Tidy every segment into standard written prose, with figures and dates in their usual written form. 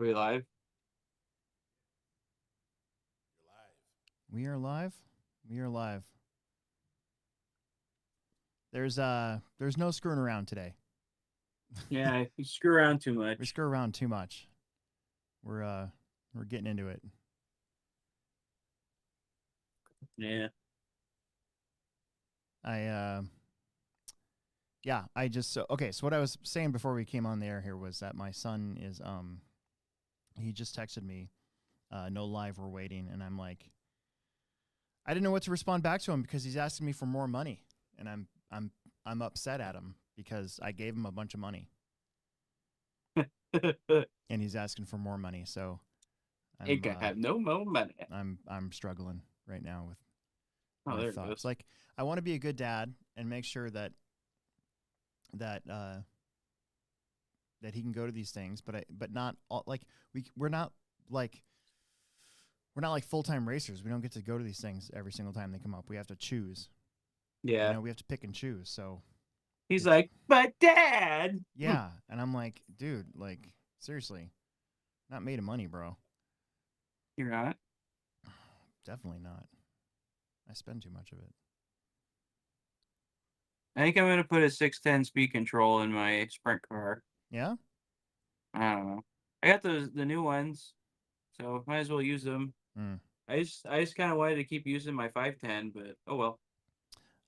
Are we live? We are live. We are live. There's no screwing around today. Yeah, you screw around too We much. screw around too much. We're getting into it. Yeah. I yeah, I just so okay, so what I was saying before we came on the air here was that my son is he just texted me no live, we're waiting, and I'm like I didn't know what to respond back to him because he's asking me for more money, and I'm upset at him because I gave him a bunch of money and he's asking for more money. So It I'm can have no more money. I'm struggling right now with Oh, my there it thoughts. goes. Like I want to be a good dad and make sure that that uh that he can go to these things, but not all, like we're not like we're not like full-time racers. We don't get to go to these things every single time they come up. We have to choose. Yeah. We have to pick and choose. So He's it's like, but dad. yeah, and I'm like, dude, like seriously, not made of money, bro. You're not. Definitely not. I spend too much of it. I think I'm gonna put a 610 speed control in my sprint car. Yeah? I don't know. I got the new ones, so might as well use them. Mm. I just kind of wanted to keep using my 510, but oh well.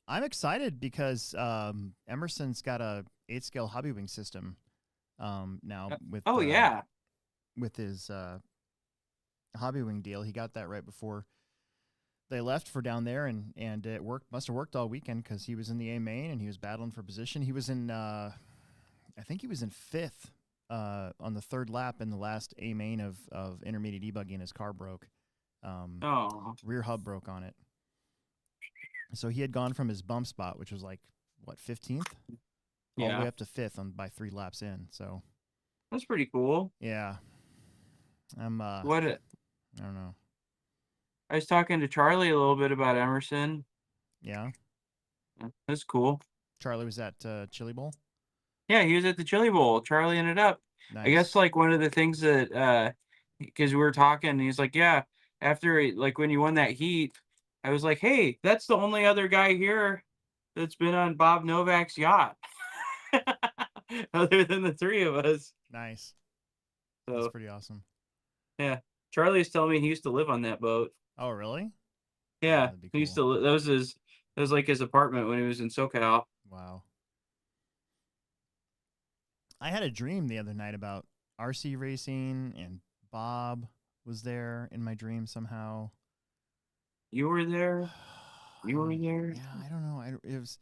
I'm excited because Emerson's got a 8 scale hobby wing system now Oh yeah. with his hobby wing deal. He got that right before they left for down there, and it worked. Must have worked all weekend because he was in the A main and he was battling for position. He was in I think he was in fifth on the third lap in the last A main of intermediate debugging. His car broke. Oh Rear hub broke on it. So he had gone from his bump spot, which was like what 15th, all the way yeah. up to fifth on by 3 laps in. So That's pretty cool. yeah, I'm What I don't know. I was talking to Charlie a little bit about Emerson. Yeah, That's cool. Charlie was at Chili Bowl. Yeah, he was at the Chili Bowl. Charlie ended up. I guess Nice. like one of the things that because we were talking, he's like, yeah, after like when you won that heat, I was like, hey, that's the only other guy here that's been on Bob Novak's yacht, other than the three of us. Nice. That's So pretty awesome. yeah, Charlie was telling me he used to live on that boat. Oh, really? Oh, Yeah, that'd be he used cool. to. That was his. That was like his apartment when he was in SoCal. Wow. I had a dream the other night about RC racing, and Bob was there in my dream somehow. You were there. You were there. Yeah, I don't know. It was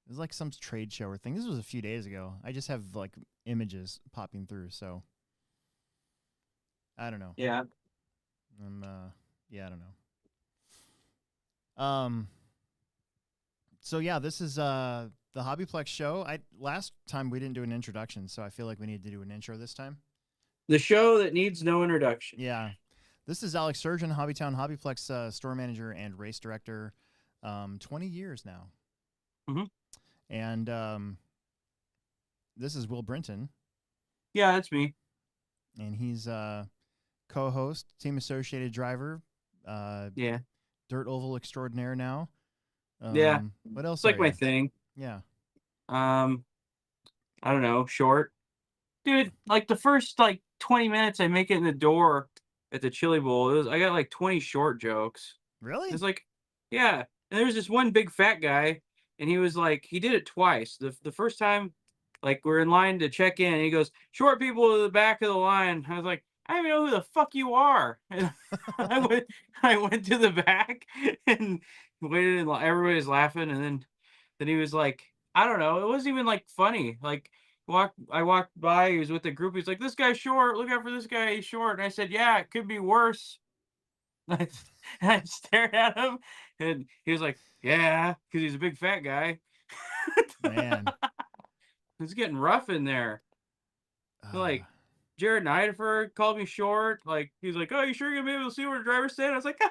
like some trade show or thing. This was a few days ago. I just have like images popping through, so I don't know. Yeah. Yeah, I don't know. So yeah, this is the Hobbyplex show. I last time we didn't do an introduction, so I feel like we need to do an intro this time. The show that needs no introduction. Yeah. This is Alex Surgeon, Hobbytown Hobbyplex store manager and race director, 20 years now. Mm-hmm. And this is Will Brinton, Yeah, that's me. and he's co-host, team associated driver, Yeah. dirt oval extraordinaire now. Yeah. What else It's are like my you? thing. Yeah. Um, I don't know, short. Dude, like the first like 20 minutes I make it in the door at the Chili Bowl, I got like 20 short jokes. Really? It's like, yeah. And there's this one big fat guy, and he was like, he did it twice. The first time, like we're in line to check in, and he goes, "Short people to the back of the line." I was like, I don't even know who the fuck you are. And I went, I went to the back and waited, and everybody's laughing, and then he was like, I don't know, it wasn't even like funny. Like I walked by, he was with the group. He's like, "This guy's short. Look out for this guy. He's short." And I said, "Yeah, it could be worse." And I stared at him, and he was like, "Yeah," because he's a big fat guy. Man. It's getting rough in there. Uh, Like Jared Neideford called me short. Like he's like, "Oh, you sure you're gonna be able to see where the driver's standing?" I was like,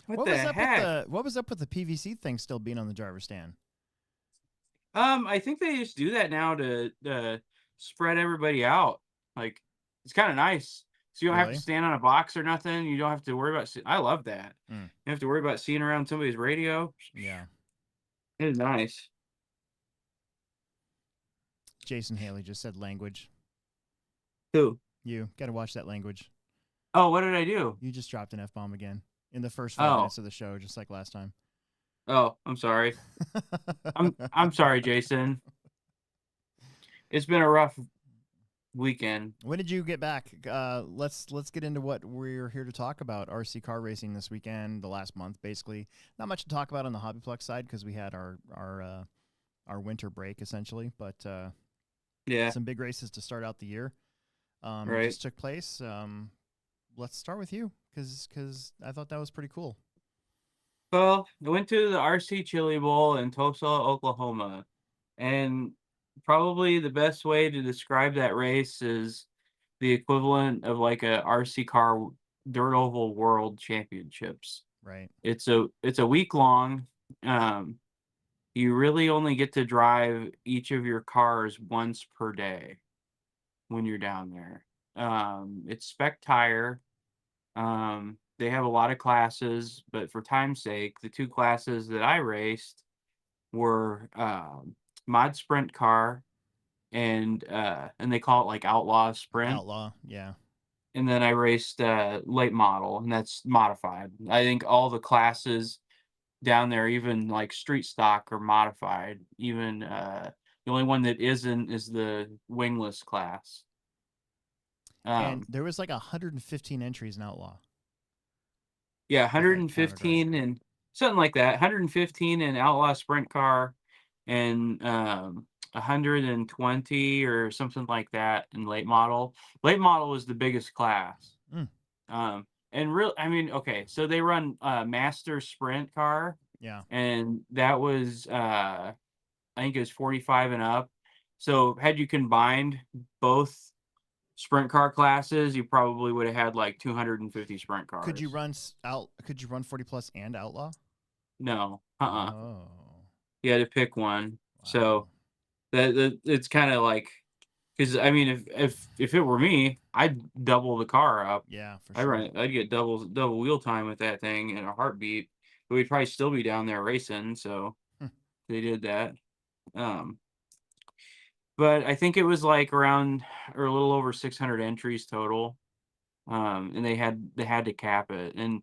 "What the heck?" what was up with the PVC thing still being on the driver's stand? I think they just do that now to spread everybody out. Like, it's kind of nice. So you don't have to Really? stand on a box or nothing. You don't have to worry about. I love that. Mm, You don't have to worry about seeing around somebody's radio. yeah. It is nice. Jason Haley just said language. Who? You got to watch that language. Oh, what did I do? You just dropped an F bomb again in the first 5 minutes Oh, of the show, just like last time. oh, I'm sorry. I'm sorry, Jason. It's been a rough weekend. When did you get back? Let's get into what we're here to talk about. RC car racing this weekend, the last month, basically. Not much to talk about on the Hobbyplex side because we had our winter break essentially, but Yeah, some big races to start out the year. right. Just took place. Let's start with you because I thought that was pretty cool. Well, I went to the RC Chili Bowl in Tulsa, Oklahoma, and probably the best way to describe that race is the equivalent of like a RC car dirt oval world championships. Right. It's a week long. Um, you really only get to drive each of your cars once per day when you're down there. It's spec tire. They have a lot of classes, but for time's sake, the two classes that I raced were mod sprint car and they call it like outlaw sprint. Outlaw. Yeah. And then I raced late model, and that's modified. I think all the classes down there, even like street stock, are modified. Even the only one that isn't is the wingless class. And Um, there was like 115 entries in Outlaw, Yeah, if I counted right. 115 and something like that. 115 in Outlaw Sprint Car and 120 or something like that in late model. Late model was the biggest class. Mm, And real I mean, okay, so they run Master Sprint Car yeah. and that was I think it was 45 and up. So had you combined both sprint car classes, you probably would have had like 250 sprint Could you cars. run Could you run 40 plus and Outlaw? No, Oh, you had to pick one. wow. So that it's kind of like, because I mean, if it were me, I'd double the car up. Yeah, for I sure. run, I'd get double wheel time with that thing in a heartbeat. But we'd probably still be down there racing. So Hmm. they did that. Um, but I think it was like around or a little over 600 entries total. And they had to cap it. And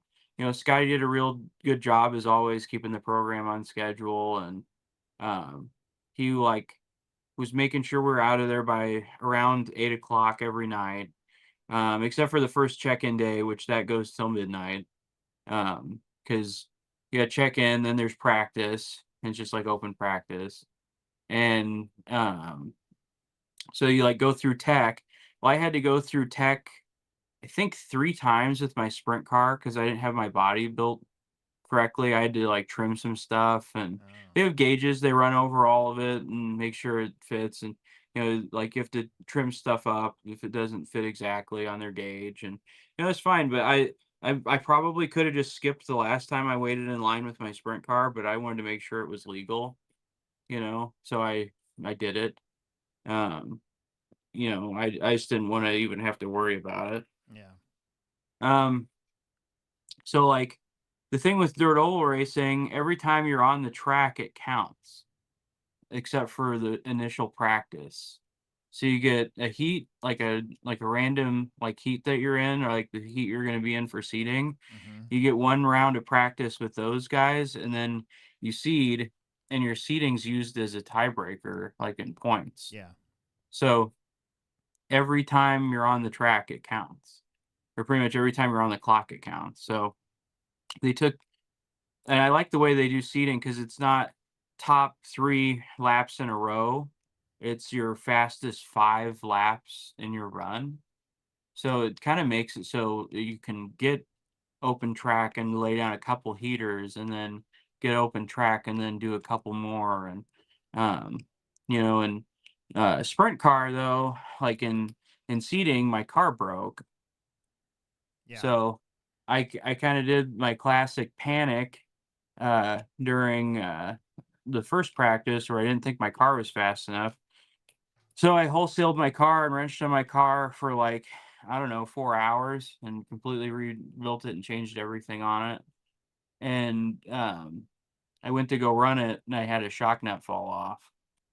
Scotty did a real good job as always keeping the program on schedule, and um, he like was making sure we're out of there by around 8 o'clock every night, except for the first check-in day, which that goes till midnight. Because you got check in, then there's practice, and it's just like open practice, and so you like go through tech. Well, I had to go through tech I think 3 times with my sprint car because I didn't have my body built correctly. I had to, like, trim some stuff, and Oh, they have gauges, they run over all of it and make sure it fits, and, like, you have to trim stuff up if it doesn't fit exactly on their gauge, and, it's fine, but I probably coulda just skipped the last time I waited in line with my sprint car, but I wanted to make sure it was legal, so I did it. Um, I just didn't wanna even have to worry about it. yeah. Um So, like, the thing with dirt oval racing, every time you're on the track, it counts, except for the initial practice. So you get a heat, like a random like heat that you're in, or like the heat you're going to be in for seeding. Mm-hmm. You get one round of practice with those guys, and then you seed, and your seeding's used as a tiebreaker, like in points. Yeah. So every time you're on the track, it counts, or pretty much every time you're on the clock, it counts. So they took And I like the way they do seating because it's not top 3 laps in a row. It's your fastest 5 laps in your run. So it kinda makes it so that you can get open track and lay down a couple heaters and then get open track and then do a couple more um, and, sprint car though, like in seating, my car broke. Yeah. So I kinda did my classic panic during the first practice where I didn't think my car was fast enough. So I wholesaled my car and wrenched on my car for like, I don't know, 4 hours and completely rebuilt it and changed everything on it. And I went to go run it and I had a shock nut fall off.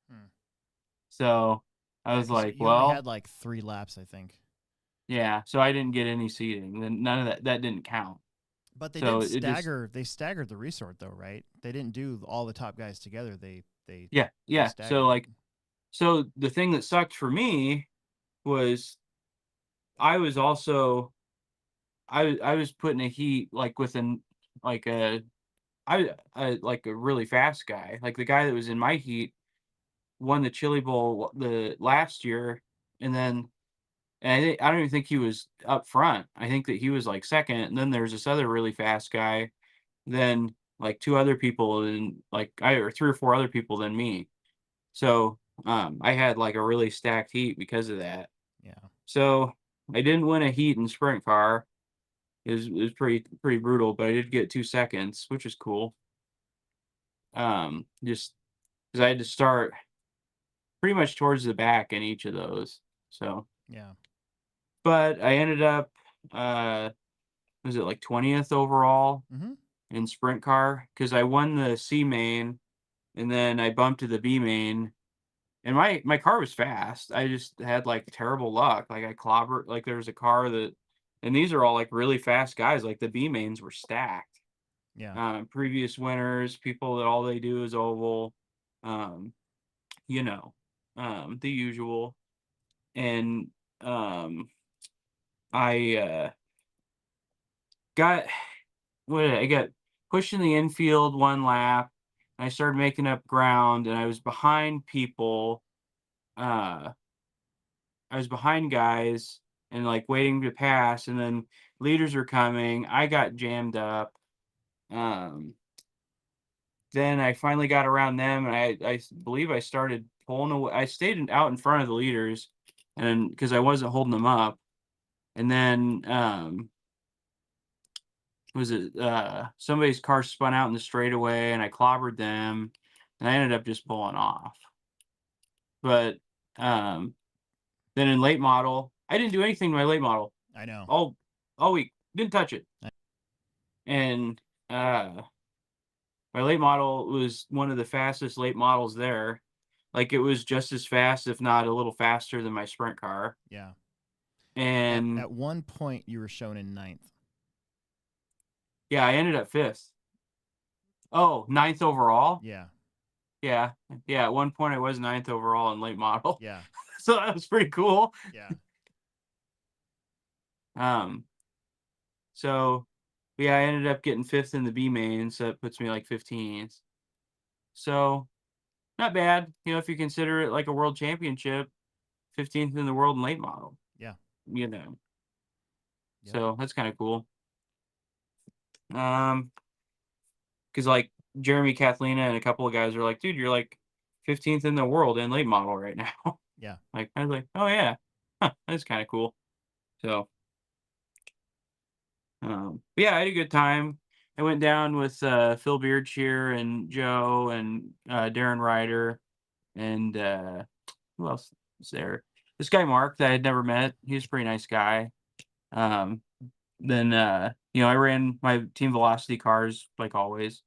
Hmm. So I Yeah, was because like, you only well, had like 3 laps, I think. yeah. So I didn't get any seating. Then none of that didn't count. But they So did it just stagger. They staggered the resort though, right? They didn't do all the top guys together. yeah, They yeah. So staggered it. like so the thing that sucked for me was I was also I was putting a heat like with an like I like a really fast guy. Like the guy that was in my heat won the Chili Bowl the last year, and then I don't even think he was up front. I think that he was like second, and then there's this other really fast guy, then like two other people, and like I or three or four other people than me. So I had like a really stacked heat because of that. Yeah. So I didn't win a heat in sprint car. It was pretty brutal, but I did get 2 seconds, which is cool. Just because I had to start pretty much towards the back in each of those. So, Yeah. but I ended up, uh, was it like 20th overall Mm-hmm. in sprint car? Because I won the C main and then I bumped to the B main. And my car was fast. I just had like terrible luck. Like I clobbered, like there was a car that, and these are all like really fast guys. Like the B mains were stacked. Yeah. Previous winners, people that all they do is oval. Um, you know, the usual. And um, I got I got pushed in the infield one lap. And I started making up ground, and I was behind people. Uh, I was behind guys and like waiting to pass, and then leaders were coming. I got jammed up. Um, then I finally got around them, and believe I started pulling away. I stayed out in front of the leaders, and because I wasn't holding them up, and then was it somebody's car spun out in the straightaway and I clobbered them and I ended up just pulling off. But um then in late model, I didn't do anything to my late model I know. all all week. Didn't touch it. I, And my late model was one of the fastest late models there. Like it was just as fast, if not a little faster than my sprint car. yeah. And At one point, you were shown in ninth. yeah, I ended up fifth. Oh, ninth overall? Yeah. Yeah. Yeah. At one point I was ninth overall in late model. Yeah. So that was pretty cool. Yeah. Um, so yeah, I ended up getting fifth in the B main, so that puts me like 15th. So not bad, if you consider it like a world championship, 15th in the world in late model, Yeah. you know. Yep. So that's kind of cool. Because like Jeremy Kathlina and a couple of guys are like, dude, you're like 15th in the world in late model right now. Yeah. Like I was like, oh yeah, huh, that's kind of cool. So but yeah, I had a good time. I went down with Phil Beardshire and Joe and Darren Ryder and who else was there? This guy Mark that I had never met. He was a pretty nice guy. Um, then I ran my team velocity cars like always,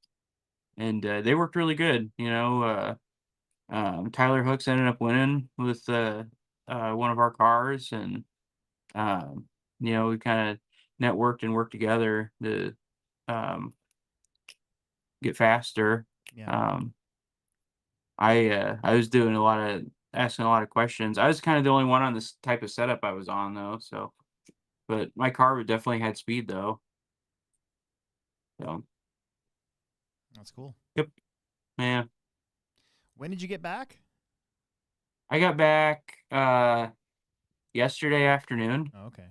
and they worked really good. Tyler Hooks ended up winning with one of our cars, and um, we kind of networked and worked together to um, get faster. Yeah. Um, I was doing a lot of asking a lot of questions. I was kind of the only one on this type of setup I was on though, so but my car would definitely had speed though. So That's cool. yep, yeah. When did you get back? I got back yesterday afternoon. Oh, okay.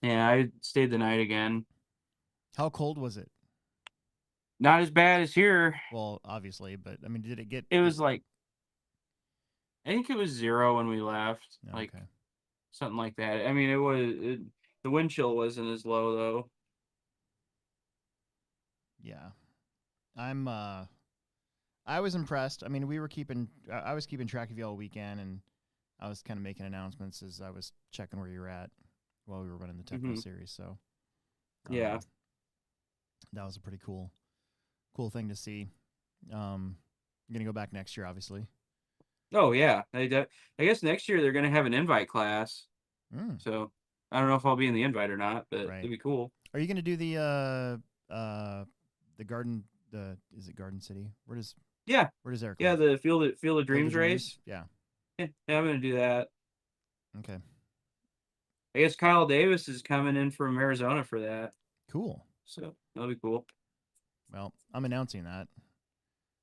Yeah, I stayed the night again. How cold was it? Not as bad as here. Well, obviously, but I mean, did it get It it? was like I think it was 0 when we left, Oh, like okay. something like that. I mean, the wind chill wasn't as low though. Yeah. I'm I was impressed. I mean, I was keeping track of you all weekend, and I was kind of making announcements as I was checking where you were at while we were running the Techno Hmm. series. So Yeah. that was a pretty cool thing to see. I'm gonna go back next year, obviously. Oh yeah. I guess next year they're gonna have an invite class. Mm, So I don't know if I'll be in the invite or not, but right. it'd be cool. Are you gonna do the garden? Is it Garden City? Yeah. Where does Eric Yeah. live? The Field of Field of Dreams Dreams. race. Yeah. Yeah, I'm gonna do that. Okay. I guess Kyle Davis is coming in from Arizona for that. Cool. So that'll be cool. Well, I'm announcing that.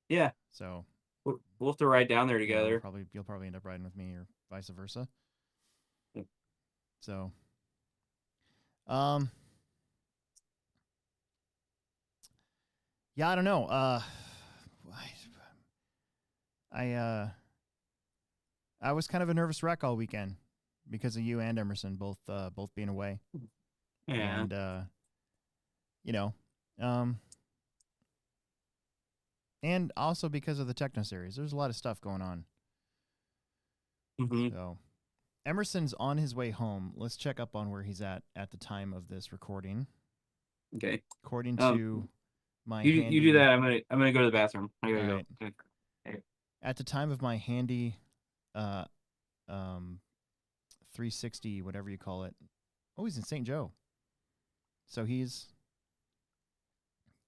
Yeah. So We'll have to ride down there yeah, together. you'll probably end up riding with me or vice versa. Yep. So, um, yeah, I don't know. I was kind of a nervous wreck all weekend because of you and Emerson both being away, Yeah. and you know, um, and also because of the Techno series. There's a lot of stuff going on. Hmm. So, Emerson's on his way home. Let's check up on where he's at the time of this recording. Okay. According Um, to my you do handy, that. I'm gonna go to the bathroom. I all gotta go. right, Okay. at the time of my handy, uh, um, 360, whatever you call it. Oh, he's in St. Joe. So he's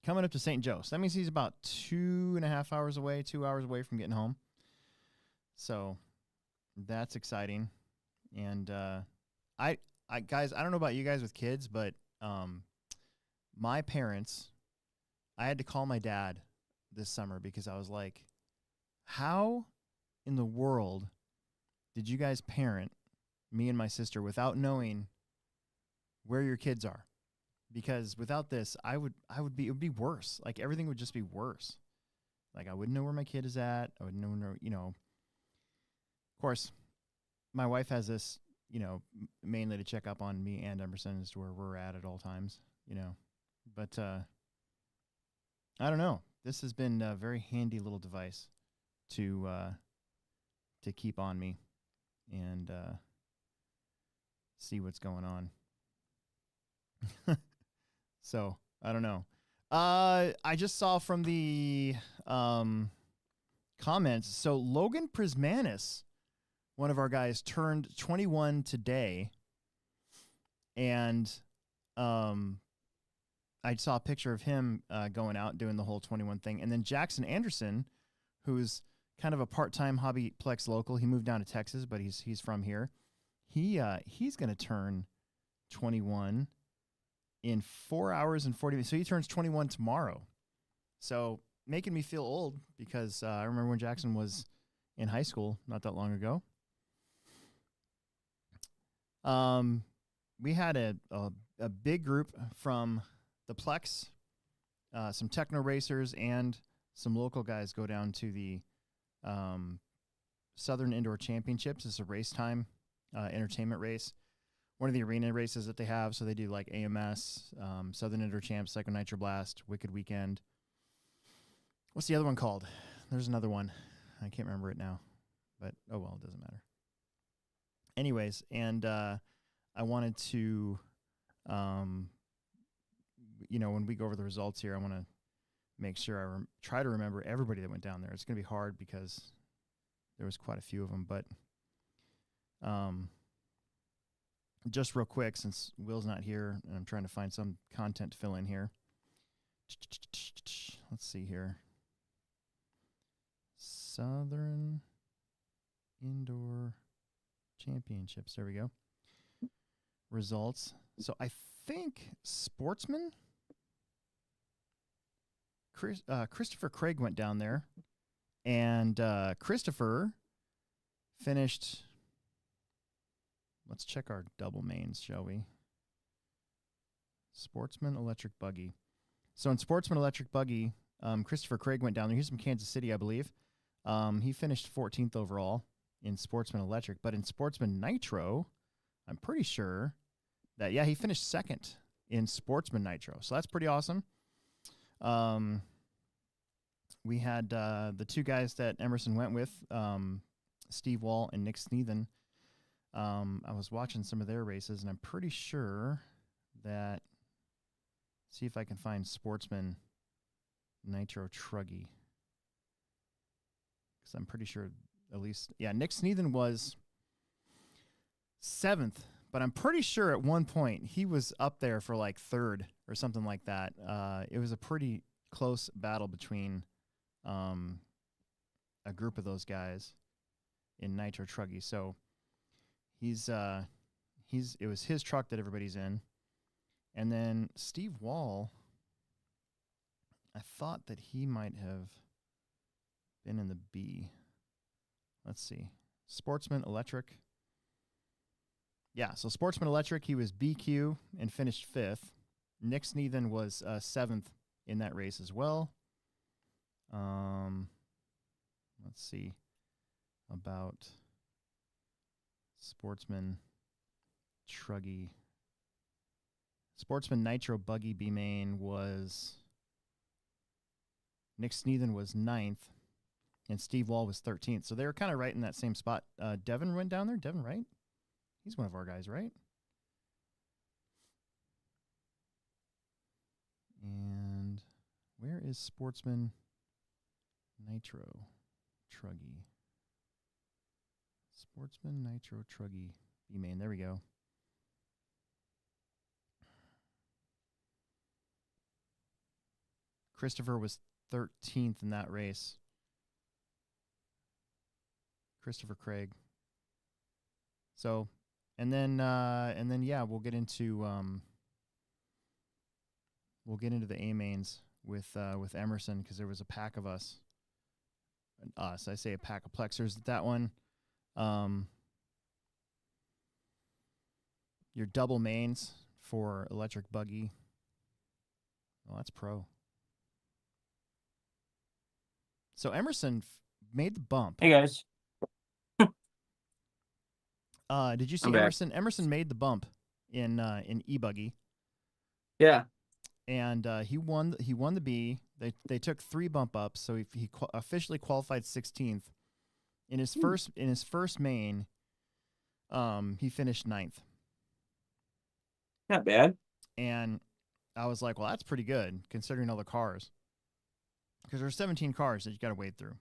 coming up to St. Joe. So that means he's about 2.5 hours away, 2 hours away from getting home. So that's exciting. And I guys, I don't know about you guys with kids, but my parents, I had to call my dad this summer because I was like, how in the world did you guys parent me and my sister without knowing where your kids are? Because without this, it would be worse. Like everything would just be worse. Like I wouldn't know where my kid is at. I wouldn't know, of course, my wife has this, mainly to check up on me and Emerson as to where we're at all times, But I don't know. This has been a very handy little device to keep on me and see what's going on. So I don't know. I just saw from the comments. So Logan Prismanis, one of our guys, turned 21 today, and I saw a picture of him going out doing the whole 21 thing, and then Jackson Anderson, who's kind of a part-time Hobbyplex local. He moved down to Texas, but he's from here. He's going to turn 21 in 4 hours and 40 minutes. So he turns 21 tomorrow. So making me feel old because I remember when Jackson was in high school not that long ago. We had a big group from the Plex, some techno racers, and some local guys go down to the Southern Indoor Championships. It's a race time entertainment race. One of the arena races that they have. So they do like AMS, Southern Indoor Champs, Psycho Nitro Blast, Wicked Weekend. What's the other one called? There's another one. I can't remember it now. But, oh well, it doesn't matter. Anyways, and I wanted to, when we go over the results here, I want to make sure I try to remember everybody that went down there. It's going to be hard because there was quite a few of them. But just real quick, since Will's not here, and I'm trying to find some content to fill in here. Let's see here. Southern Indoor Championships. There we go. Results. So I think Sportsman, Christopher Craig went down there, and Christopher finished. Let's check our double mains, shall we? Sportsman Electric Buggy. So in Sportsman Electric Buggy, Christopher Craig went down there. He's from Kansas City, I believe. He finished 14th overall in Sportsman Electric. But in Sportsman Nitro, I'm pretty sure that, he finished second in Sportsman Nitro. So that's pretty awesome. We had the two guys that Emerson went with, Steve Wall and Nick Sneathen, I was watching some of their races, and I'm pretty sure that. See if I can find Sportsman Nitro Truggy, because I'm pretty sure at least Nick Sneathen was 7th, but I'm pretty sure at one point he was up there for like 3rd or something like that. It was a pretty close battle between a group of those guys in Nitro Truggy. So it was his truck that everybody's in. And then Steve Wall, I thought that he might have been in the B. Let's see. Sportsman Electric. Yeah, so Sportsman Electric, he was BQ and finished 5th. Nick Sneathen was 7th in that race as well. Let's see about Sportsman Truggy. Sportsman Nitro Buggy B main was Nick Sneathen was 9th, and Steve Wall was 13th. So they were kind of right in that same spot. Devin went down there. Devin, right? He's one of our guys, right? And where is Sportsman Nitro Truggy? Sportsman Nitro Truggy B main. There we go. Christopher was 13th in that race. Christopher Craig. So, and then we'll get into the A mains with Emerson, because there was a pack of us. I say a pack of plexers at that one. Your double mains for electric buggy. Oh, that's pro. So Emerson made the bump. Hey guys. Did you see I'm back. Emerson? Emerson made the bump in e-buggy. Yeah. And he won the B. They took 3 bump ups, so he officially qualified 16th. In his first main, he finished 9th. Not bad. And I was like, well, that's pretty good considering all the cars. Because there's 17 cars that you got to wade through.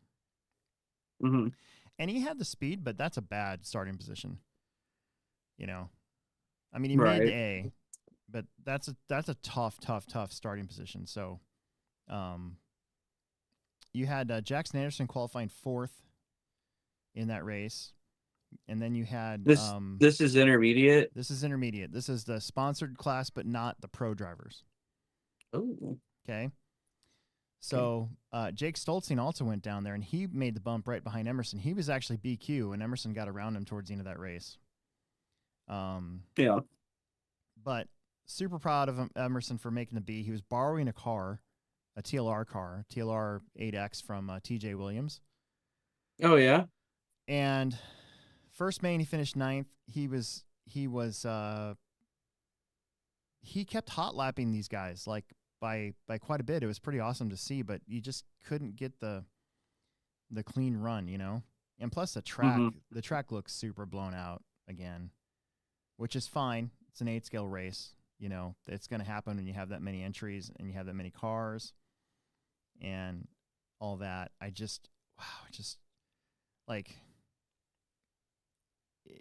Mm-hmm. And he had the speed, but that's a bad starting position. You know, I mean, he Right. made A, but that's a tough starting position. So, you had Jackson Anderson qualifying 4th in that race, and then you had this is intermediate. This is intermediate. This is the sponsored class, but not the pro drivers. Oh. Okay. So Jake Stoltzing also went down there, and he made the bump right behind Emerson. He was actually BQ, and Emerson got around him towards the end of that race. Yeah. But super proud of Emerson for making the B. He was borrowing a car, a TLR car, TLR 8X from TJ Williams. Oh yeah. And first main, he finished 9th. He kept hot lapping these guys like by quite a bit. It was pretty awesome to see, but you just couldn't get the clean run, you know. And plus the track looks super blown out again, which is fine. It's an 8-scale race, you know. It's going to happen when you have that many entries and you have that many cars and all that. Like,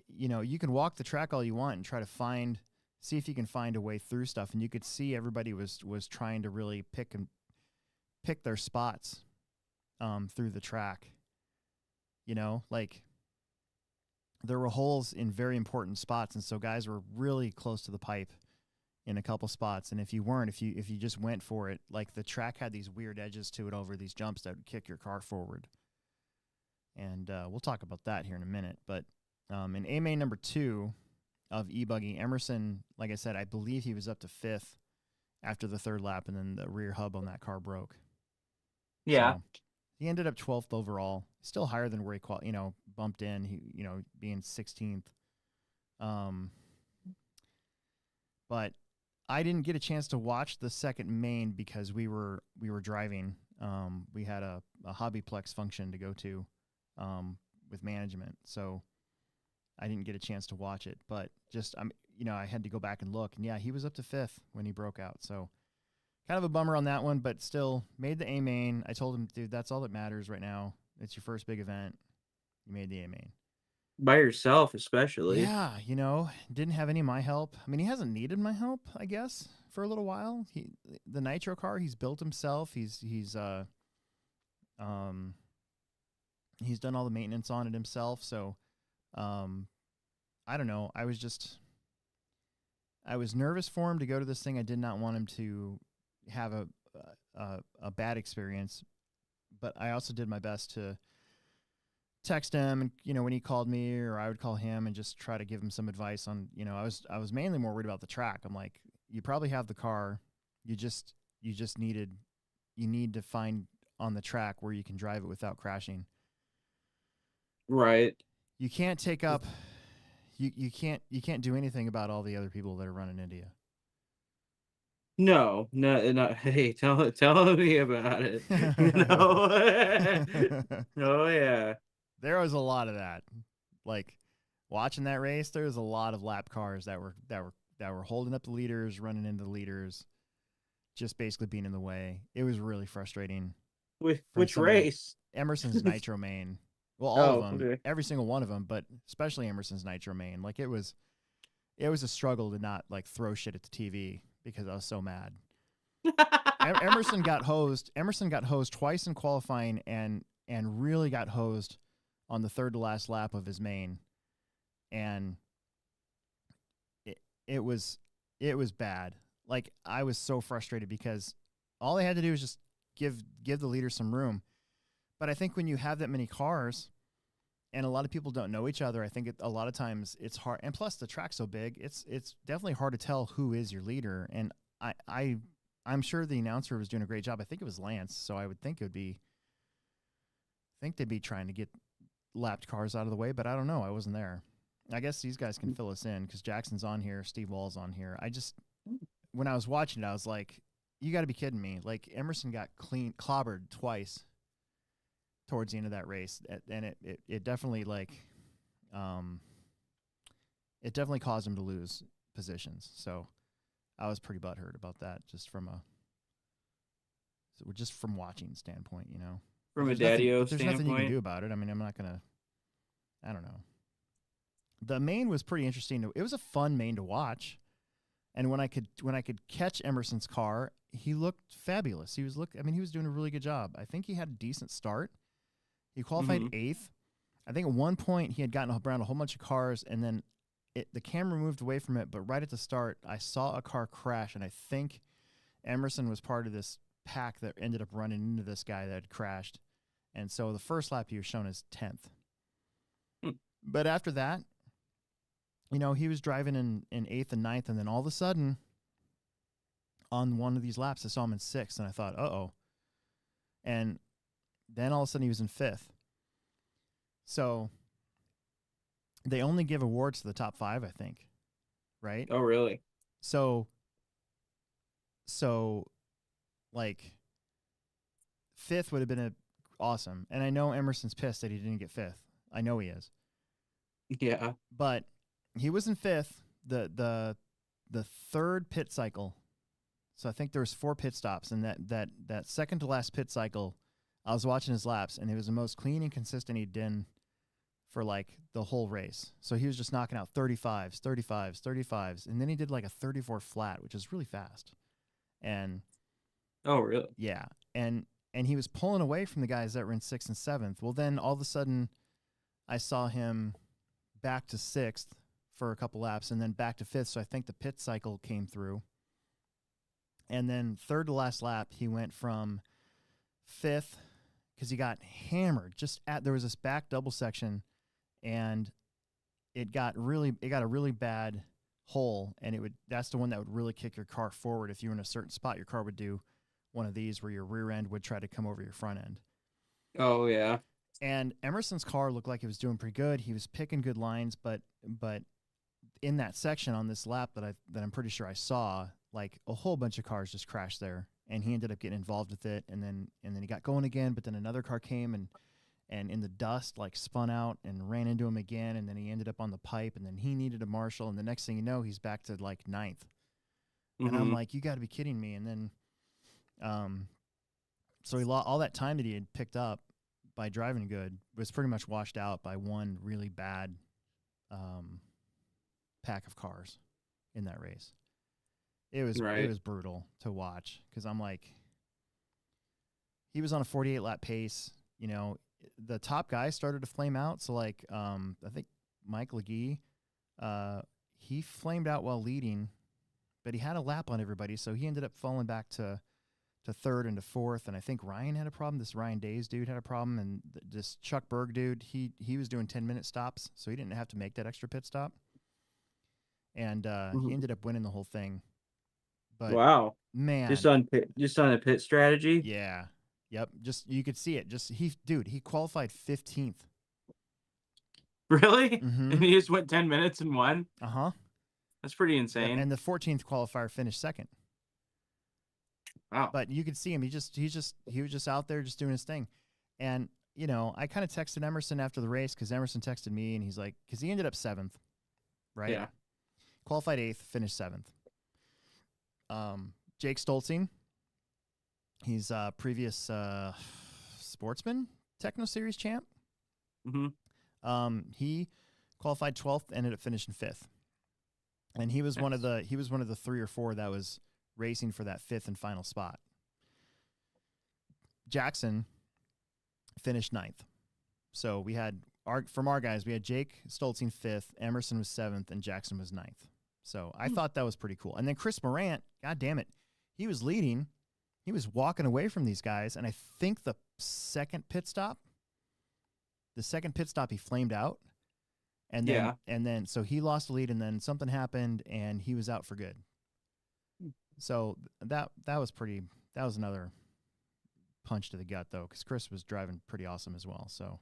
you know, you can walk the track all you want and try to see if you can find a way through stuff, and you could see everybody was trying to really pick their spots through the track. You know, like there were holes in very important spots, and so guys were really close to the pipe in a couple spots. And if you weren't, if you just went for it, like the track had these weird edges to it over these jumps that would kick your car forward. And we'll talk about that here in a minute. But in A main number 2 of e-buggy, Emerson, like I said, I believe he was up to 5th after the 3rd lap, and then the rear hub on that car broke. Yeah. So he ended up 12th overall, still higher than where he bumped in. He being 16th. But I didn't get a chance to watch the second main because we were driving. We had a Hobbyplex function to go to with management, so I didn't get a chance to watch it, but just I had to go back and look, and yeah, he was up to 5th when he broke out. So kind of a bummer on that one, but still made the A main. I told him, dude, that's all that matters right now. It's your first big event. You made the A main. By yourself, especially. Yeah, didn't have any of my help. I mean, he hasn't needed my help, I guess, for a little while. The nitro car he's built himself. He's done all the maintenance on it himself. So, I don't know. I was nervous for him to go to this thing. I did not want him to have a bad experience, but I also did my best to text him, and when he called me, or I would call him and just try to give him some advice on. I was mainly more worried about the track. I'm like, you probably have the car, you need to find on the track where you can drive it without crashing. Right. You can't take up. You can't do anything about all the other people that are running India. No, no. Hey, tell me about it. Oh yeah. There was a lot of that. Like watching that race, there was a lot of lap cars that were holding up the leaders, running into the leaders, just basically being in the way. It was really frustrating. Which race? Emerson's Nitro main. Well, all of them, okay. Every single one of them, but especially Emerson's Nitro main. Like it was a struggle to not like throw shit at the TV because I was so mad. Emerson got hosed. Emerson got hosed twice in qualifying and really got hosed on the third to last lap of his main. And it was bad. Like I was so frustrated because all they had to do was just give the leader some room. But I think when you have that many cars and a lot of people don't know each other, I think a lot of times it's hard. And plus the track's so big, it's definitely hard to tell who is your leader. And I'm sure the announcer was doing a great job. I think it was Lance, so I would think they'd be trying to get lapped cars out of the way, but I don't know. I wasn't there. I guess these guys can fill us in because Jackson's on here, Steve Wall's on here. When I was watching it, I was like, you got to be kidding me. Like Emerson got clobbered twice towards the end of that race, and it definitely it definitely caused him to lose positions. So I was pretty butthurt about that, just from watching standpoint, From a daddy-o standpoint. There's nothing you can do about it. I mean, I'm not gonna. I don't know. The main was pretty interesting. It was a fun main to watch, and when I could catch Emerson's car, he looked fabulous. He was doing a really good job. I think he had a decent start. He qualified 8th. I think at one point he had gotten around a whole bunch of cars, and then the camera moved away from it. But right at the start, I saw a car crash, and I think Emerson was part of this pack that ended up running into this guy that had crashed. And so the first lap he was shown as 10th. But after that, he was driving in 8th and 9th, and then all of a sudden, on one of these laps, I saw him in 6th, and I thought, uh-oh. And then all of a sudden he was in 5th. So they only give awards to the top 5, I think. Right? Oh, really? So like 5th would have been awesome. And I know Emerson's pissed that he didn't get 5th. I know he is. Yeah. But he was in 5th. The third pit cycle. So I think there was 4 pit stops, and that second to last pit cycle, I was watching his laps, and it was the most clean and consistent he'd done for like the whole race. So he was just knocking out 35s, and then he did like a 34 flat, which is really fast. And oh, really? Yeah, and he was pulling away from the guys that were in 6th and 7th. Well, then all of a sudden, I saw him back to 6th for a couple laps, and then back to 5th. So I think the pit cycle came through. And then third to last lap, he went from 5th because he got hammered. There was this back double section, and it got a really bad hole, and that's the one that would really kick your car forward. If you were in a certain spot, your car would do one of these where your rear end would try to come over your front end. Oh yeah. And Emerson's car looked like it was doing pretty good. He was picking good lines, but in that section on this lap that I'm pretty sure I saw, like a whole bunch of cars just crashed there, and he ended up getting involved with it, and then he got going again, but then another car came and in the dust, like spun out and ran into him again. And then he ended up on the pipe, and then he needed a marshal. And the next thing you know, he's back to like ninth. And I'm Mm-hmm. like, you got to be kidding me. And then, so he lost all that time that he had picked up by driving good was pretty much washed out by one really bad pack of cars in that race. It Right. was brutal to watch because I'm like, he was on a 48 lap pace. You know, the top guy started to flame out. So like, I think Mike Legee, he flamed out while leading, but he had a lap on everybody, so he ended up falling back to third and to fourth. And I think Ryan had a problem. This Ryan Days dude had a problem, and this Chuck Berg dude, he was doing 10-minute stops, so he didn't have to make that extra pit stop. And he Mm-hmm. ended up winning the whole thing. But Wow. man, Just on a pit strategy. yeah, yep. Just you could see it. Just he qualified 15th. Really? Mm-hmm. And he just went 10 minutes and won. Uh-huh. That's pretty Yep. insane. And the 14th qualifier finished second. Wow. But you could see him. He was just out there just doing his thing. And, you know, I kind of texted Emerson after the race because Emerson texted me and he's like, because he ended up 7th, right? Yeah. Qualified 8th, finished 7th. Jake Stolzing, he's previous sportsman Techno Series champ. Mm-hmm. He qualified 12th, ended up finishing 5th. And he was one of the 3 or 4 that was racing for that 5th and final spot. Jackson finished 9th. So we had from our guys, we had Jake Stolzing 5th, Emerson was 7th, and Jackson was 9th. So I thought that was pretty cool. And then Chris Morant, god damn it, he was leading. He was walking away from these guys, and I think the second pit stop he flamed out. And then so he lost the lead, and then something happened, and he was out for good. So that was another punch to the gut, though, because Chris was driving pretty awesome as well. So,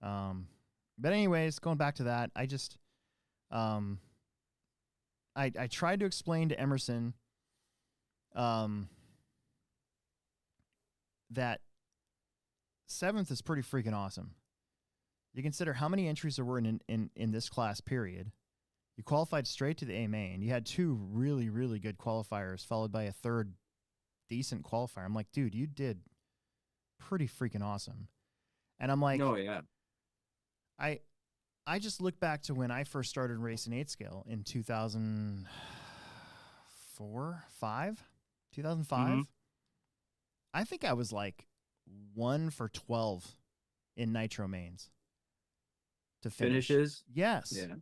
but anyways, going back to that, I just, I tried to explain to Emerson, that 7th is pretty freaking awesome. You consider how many entries there were in this class period. You qualified straight to the A main. You had 2 really, really good qualifiers, followed by a 3rd decent qualifier. I'm like, dude, you did pretty freaking awesome. And I'm like, Oh yeah. I just look back to when I first started racing 8 scale in 2004, 2005. Mm-hmm. I think I was like 1 for 12 in nitro mains to finish. Finishes. Yes. Yeah.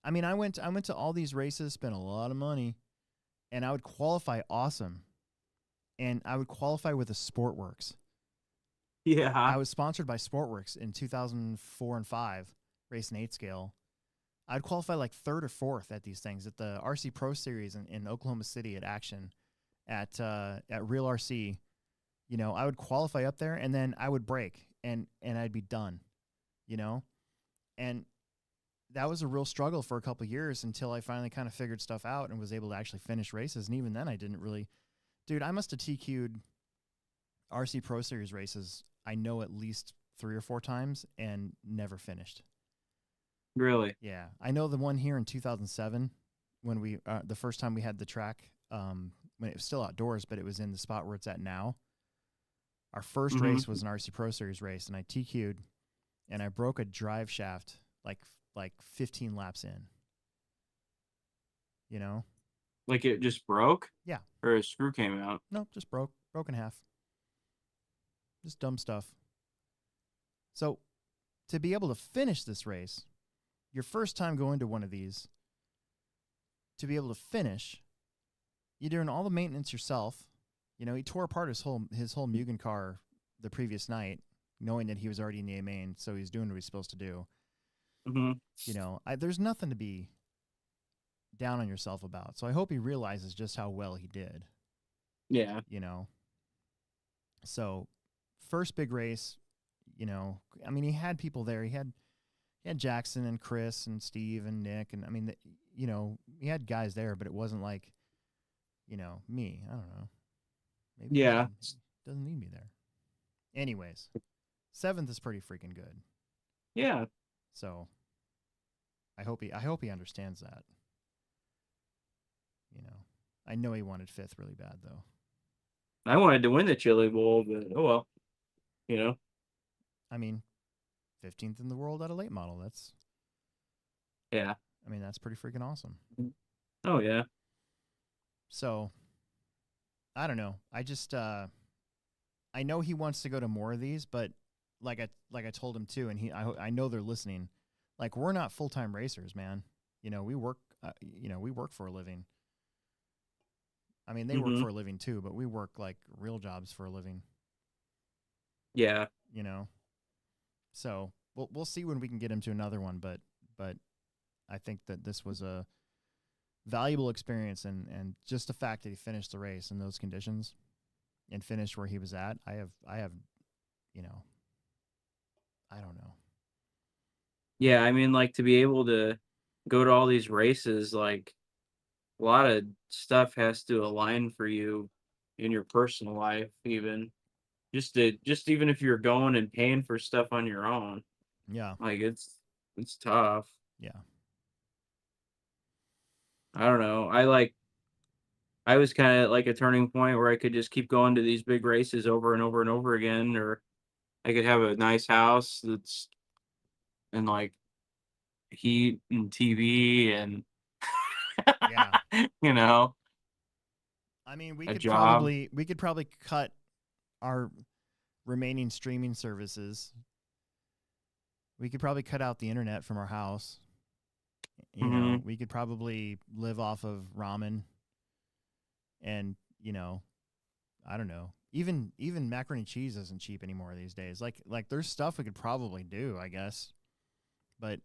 I mean, I went to all these races, spent a lot of money, and I would qualify awesome. And I would qualify with a Sportworks. Yeah. I was sponsored by Sportworks in 2004 and 5, racing 8 scale. I'd qualify like 3rd or 4th at these things at the RC Pro Series in Oklahoma City at Action, at Real RC. You know, I would qualify up there, and then I would break, and I'd be done. You know, and that was a real struggle for a couple of years until I finally kind of figured stuff out and was able to actually finish races. And even then, I didn't really. Dude, I must have TQ'd RC Pro Series races, I know, at least 3 or 4 times and never finished. Really? Yeah. I know the one here in 2007 when we, the first time we had the track, when it was still outdoors, but it was in the spot where it's at now. Our first race was an RC Pro Series race, and I TQ'd, and I broke a drive shaft like 15 laps in. You know? Like it just broke? Yeah. Or a screw came out? Nope, just broke in half. Just dumb stuff. So, to be able to finish this race, your first time going to one of these, to be able to finish, you're doing all the maintenance yourself. You know, he tore apart his whole Mugen car the previous night, knowing that he was already in the A main, so he's doing what he's supposed to do. Mm-hmm. You know, there's nothing to be down on yourself about. So I hope he realizes just how well he did. Yeah. You know. So, first big race, you know, I mean, he had people there. He had Jackson and Chris and Steve and Nick, and I mean, you know, he had guys there, but it wasn't like, you know, me. I don't know. Maybe Yeah. he doesn't need me there. Anyways, 7th is pretty freaking good. Yeah. So I hope he understands that. You know, I know he wanted 5th really bad though. I wanted to win the Chili Bowl, but oh well. You know. I mean, 15th in the world at a late model. Yeah. I mean, that's pretty freaking awesome. Oh yeah. So I don't know. I just I know he wants to go to more of these, but like I told him too, and I know they're listening. Like, we're not full-time racers, man. You know, we work we work for a living. I mean, they work Mhm. for a living too, but we work like real jobs for a living, Yeah. you know. So, we'll see when we can get him to another one, but I think that this was a valuable experience, and just the fact that he finished the race in those conditions and finished where he was at, I have you know, I don't know. Yeah. I mean, like to be able to go to all these races, like a lot of stuff has to align for you in your personal life, even just even if you're going and paying for stuff on your own. Yeah. Like it's tough. Yeah. I don't know. I was kind of like a turning point where I could just keep going to these big races over and over and over again, or I could have a nice house that's and like heat and TV and Yeah. you know, I mean, a job. we could probably cut our remaining streaming services. We could probably cut out the internet from our house. You know, Hmm. we could probably live off of ramen and, I don't know. Even macaroni and cheese isn't cheap anymore these days. Like there's stuff we could probably do, I guess. But,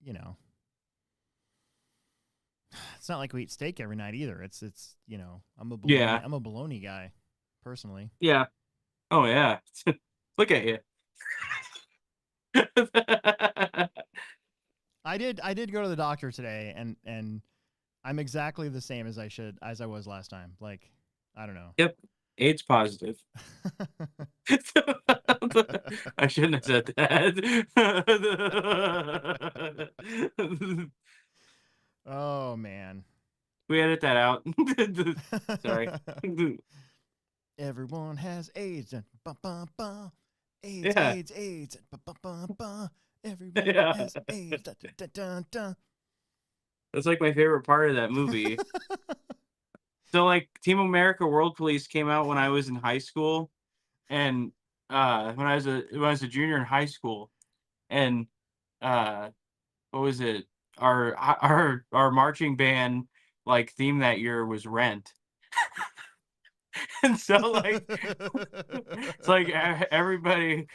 you know, it's not like we eat steak every night either. Yeah, I'm a bologna guy, personally. yeah. Oh yeah. Look at you. I did go to the doctor today, and I'm exactly the same as I was last time. Like, I don't know. Yep. AIDS positive. I shouldn't have said that. Oh man. We edit that out. Sorry. Everyone has AIDS. Bum, bum, bum. AIDS, Yeah. AIDS, AIDS. Bum, bum, bum, bum. Everyone Yeah. has AIDS. Da, da, da, da, That's like my favorite part of that movie. da. So like Team America World Police came out when I was in high school and when I was a junior in high school and uh what was it? Our marching band like theme that year was Rent. And so like it's like everybody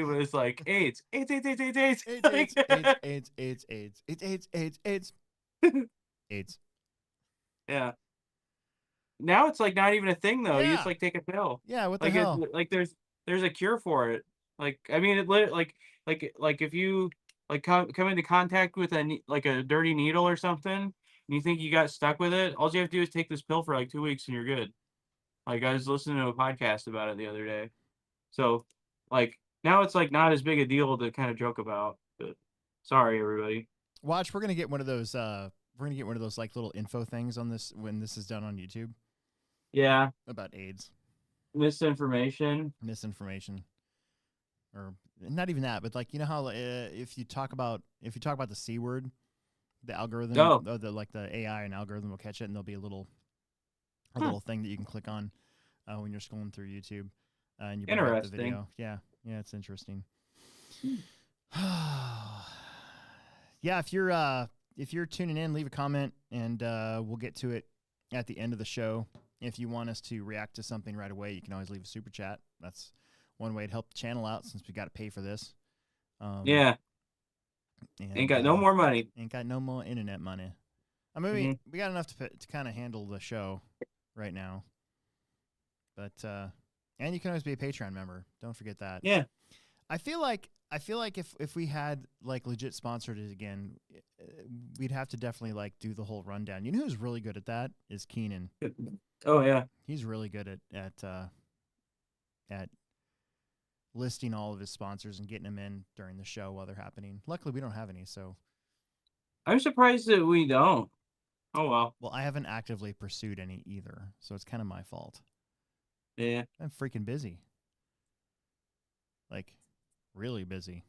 was like AIDS, AIDS, AIDS, AIDS, AIDS, AIDS. AIDS, Like, AIDS, AIDS, AIDS, AIDS, AIDS, AIDS, AIDS, AIDS, AIDS, AIDS. yeah. Now it's like not even a thing though. You just Yeah. like take a pill. Yeah. What the Like hell? there's a cure for it. Like I mean like if you like come into contact with like a dirty needle or something and you think you got stuck with it, all you have to do is take this pill for like 2 weeks and you're good. Like I was listening to a podcast about it the other day. So like now it's like not as big a deal to kind of joke about. But sorry everybody. Watch. We're gonna get one of those. We're gonna get one of those like little info things on this when this is done on YouTube Yeah, about AIDS misinformation. misinformation, or not even that, but like, how if you talk about the C word, the algorithm, Oh, or the AI and algorithm will catch it, and there'll be a huh, little thing that you can click on when you're scrolling through YouTube, and you bring up the interesting. video. Yeah, yeah, it's interesting. Hmm. Yeah, if you're tuning in, leave a comment, and we'll get to it at the end of the show. If you want us to react to something right away, you can always leave a super chat. That's one way to help the channel out, since we got to pay for this. Yeah, ain't And got no more money. ain't got no more internet money. I mean, Hmm. we got enough to kind of handle the show right now, but and you can always be a Patreon member. Don't forget that. Yeah. I feel like if we had like legit sponsored it again, we'd have to definitely like do the whole rundown. You know who's really good at that is Keenan. Oh yeah. He's really good at listing all of his sponsors and getting them in during the show while they're happening. Luckily, we don't have any, so. I'm surprised that we don't. Oh well. Well, I haven't actively pursued any either, so it's kind of my fault. Yeah. I'm freaking busy. Like, really busy.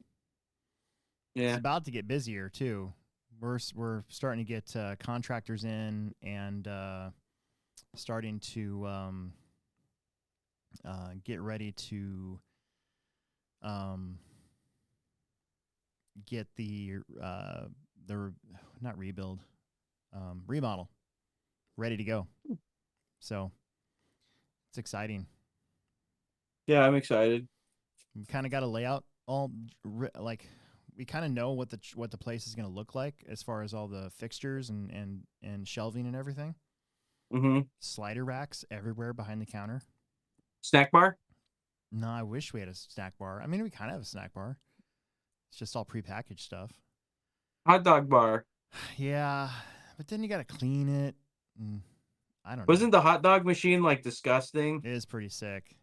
It's Yeah. about to get busier too. We're starting to get contractors in and starting to get ready to get the not rebuild, remodel ready to go. So it's exciting. Yeah, I'm excited. We kind of got a layout all like we kind of know what the place is going to look like as far as all the fixtures and shelving and everything. Mm-hmm. Slider racks everywhere behind the counter. Snack bar? No, I wish we had a snack bar. I mean, we kind of have a snack bar. It's just all prepackaged stuff. Hot dog bar. Yeah, but then you got to clean it. I don't know. Wasn't the hot dog machine like disgusting? It is pretty sick.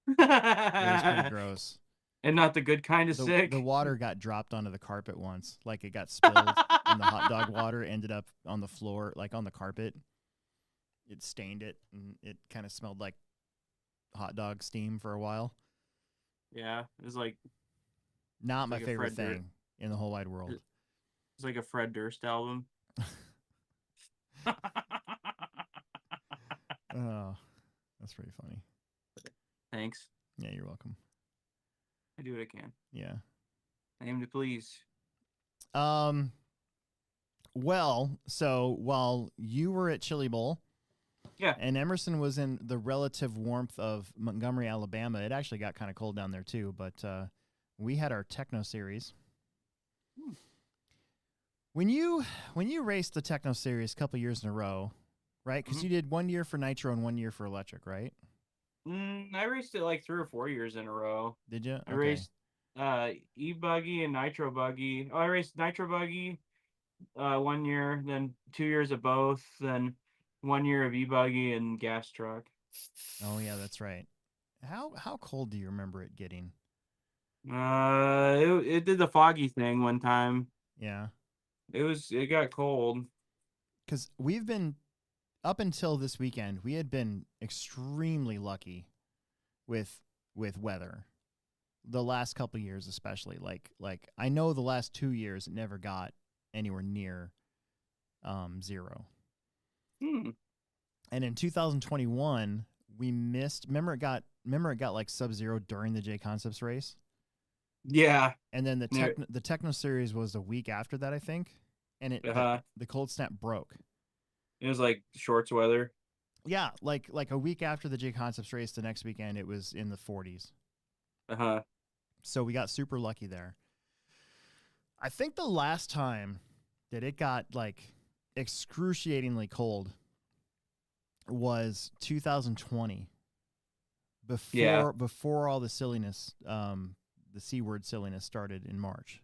It is pretty gross. And not the good kind of sick. The water got dropped onto the carpet once. Like it got spilled and the hot dog water ended up on the floor, like on the carpet. It stained it and it kind of smelled like hot dog steam for a while. Yeah, it was like not my like favorite thing in the whole wide world. It's like a Fred Durst album. Oh, that's pretty funny. Thanks. Yeah, you're welcome. I do what I can. Yeah. I aim to please. Well, so while you were at Chili Bowl, yeah, and Emerson was in the relative warmth of Montgomery, Alabama, it actually got kind of cold down there too. But we had our Techno Series. When you raced the Techno Series a couple years in a row, right? Because you did 1 year for Nitro and 1 year for Electric, right? I raced it like 3 or 4 years in a row. Did you? I raced E-Buggy and Nitro Buggy. Oh, I raced Nitro Buggy 1 year, then 2 years of both, then 1 year of E-Buggy and gas truck. Oh yeah, that's right. How cold do you remember it getting? It did the foggy thing one time. Yeah. It got cold. Because we've been up until this weekend, we had been extremely lucky with weather. The last couple years, especially, like I know the last 2 years it never got anywhere near 0. And in 2021, we missed. Remember it got like sub-zero during the J Concepts race. Yeah. And then the Techno Series was a week after that, I think, and the cold snap broke. It was like shorts weather. Yeah, like a week after the J Concepts race, the next weekend it was in the 40s. So we got super lucky there. I think the last time that it got like excruciatingly cold was 2020. Before all the silliness, the C word silliness started in March.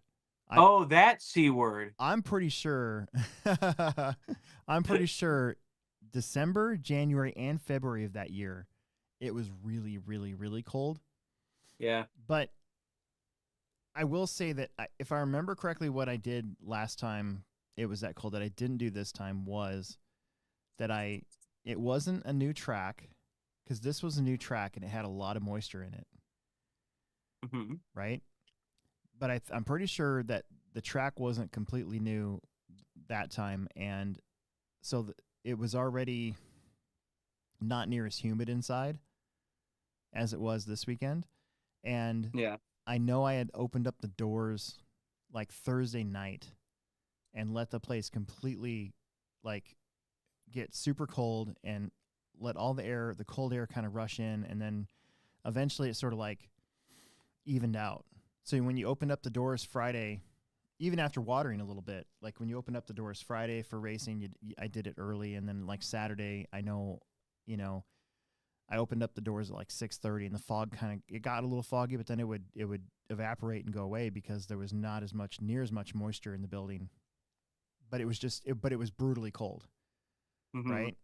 That C word. I'm pretty sure. I'm pretty sure December, January, and February of that year, it was really, really, really cold. Yeah. But I will say that if I remember correctly, what I did last time it was that cold that I didn't do this time was that it wasn't a new track, because this was a new track and it had a lot of moisture in it. Mm-hmm. Right? But I'm pretty sure that the track wasn't completely new that time, and so it was already not near as humid inside as it was this weekend. And yeah, I know I had opened up the doors like Thursday night and let the place completely like get super cold and let all the cold air kind of rush in, and then eventually it sort of like evened out. So when you opened up the doors Friday, even after watering a little bit, like when you opened up the doors Friday for racing, I did it early, and then like Saturday, I know, I opened up the doors at like 6:30, and the fog it got a little foggy, but then it would evaporate and go away because there was not near as much moisture in the building. But it was it was brutally cold, right?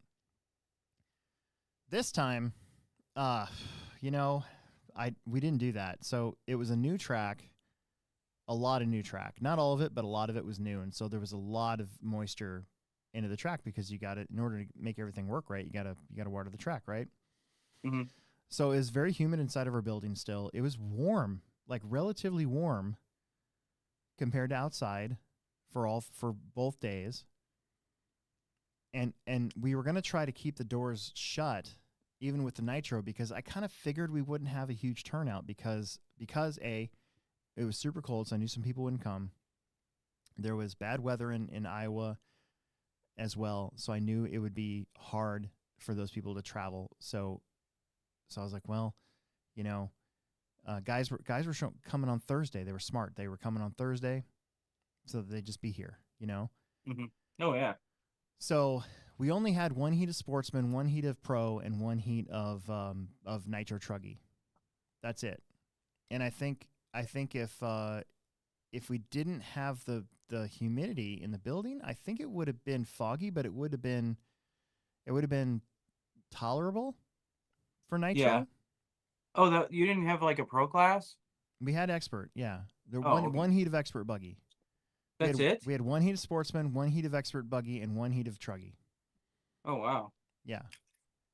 This time, I we didn't do that. So it was a new track, a lot of new track. Not all of it, but a lot of it was new, and so there was a lot of moisture into the track because you got to, in order to make everything work right, you gotta water the track, right? Hmm. So it was very humid inside of our building still. It was warm, like relatively warm compared to outside for both days. And we were going to try to keep the doors shut even with the nitro because I kind of figured we wouldn't have a huge turnout because A, it was super cold, so I knew some people wouldn't come. There was bad weather in Iowa as well, so I knew it would be hard for those people to travel. So I was like, well, you know, guys were coming on Thursday. They were smart. They were coming on Thursday, so that they'd just be here. Hmm. Oh yeah. So we only had one heat of Sportsman, one heat of Pro, and one heat of Nitro Truggy. That's it. And I think if we didn't have the humidity in the building, I think it would have been foggy, but it would have been tolerable for Yeah. Nitro. Oh, that you didn't have like a pro class? We had Expert, yeah. The Oh, one okay. one heat of Expert buggy. We That's had it? we had one heat of Sportsman, one heat of Expert buggy, and one heat of Truggy. Oh wow. Yeah.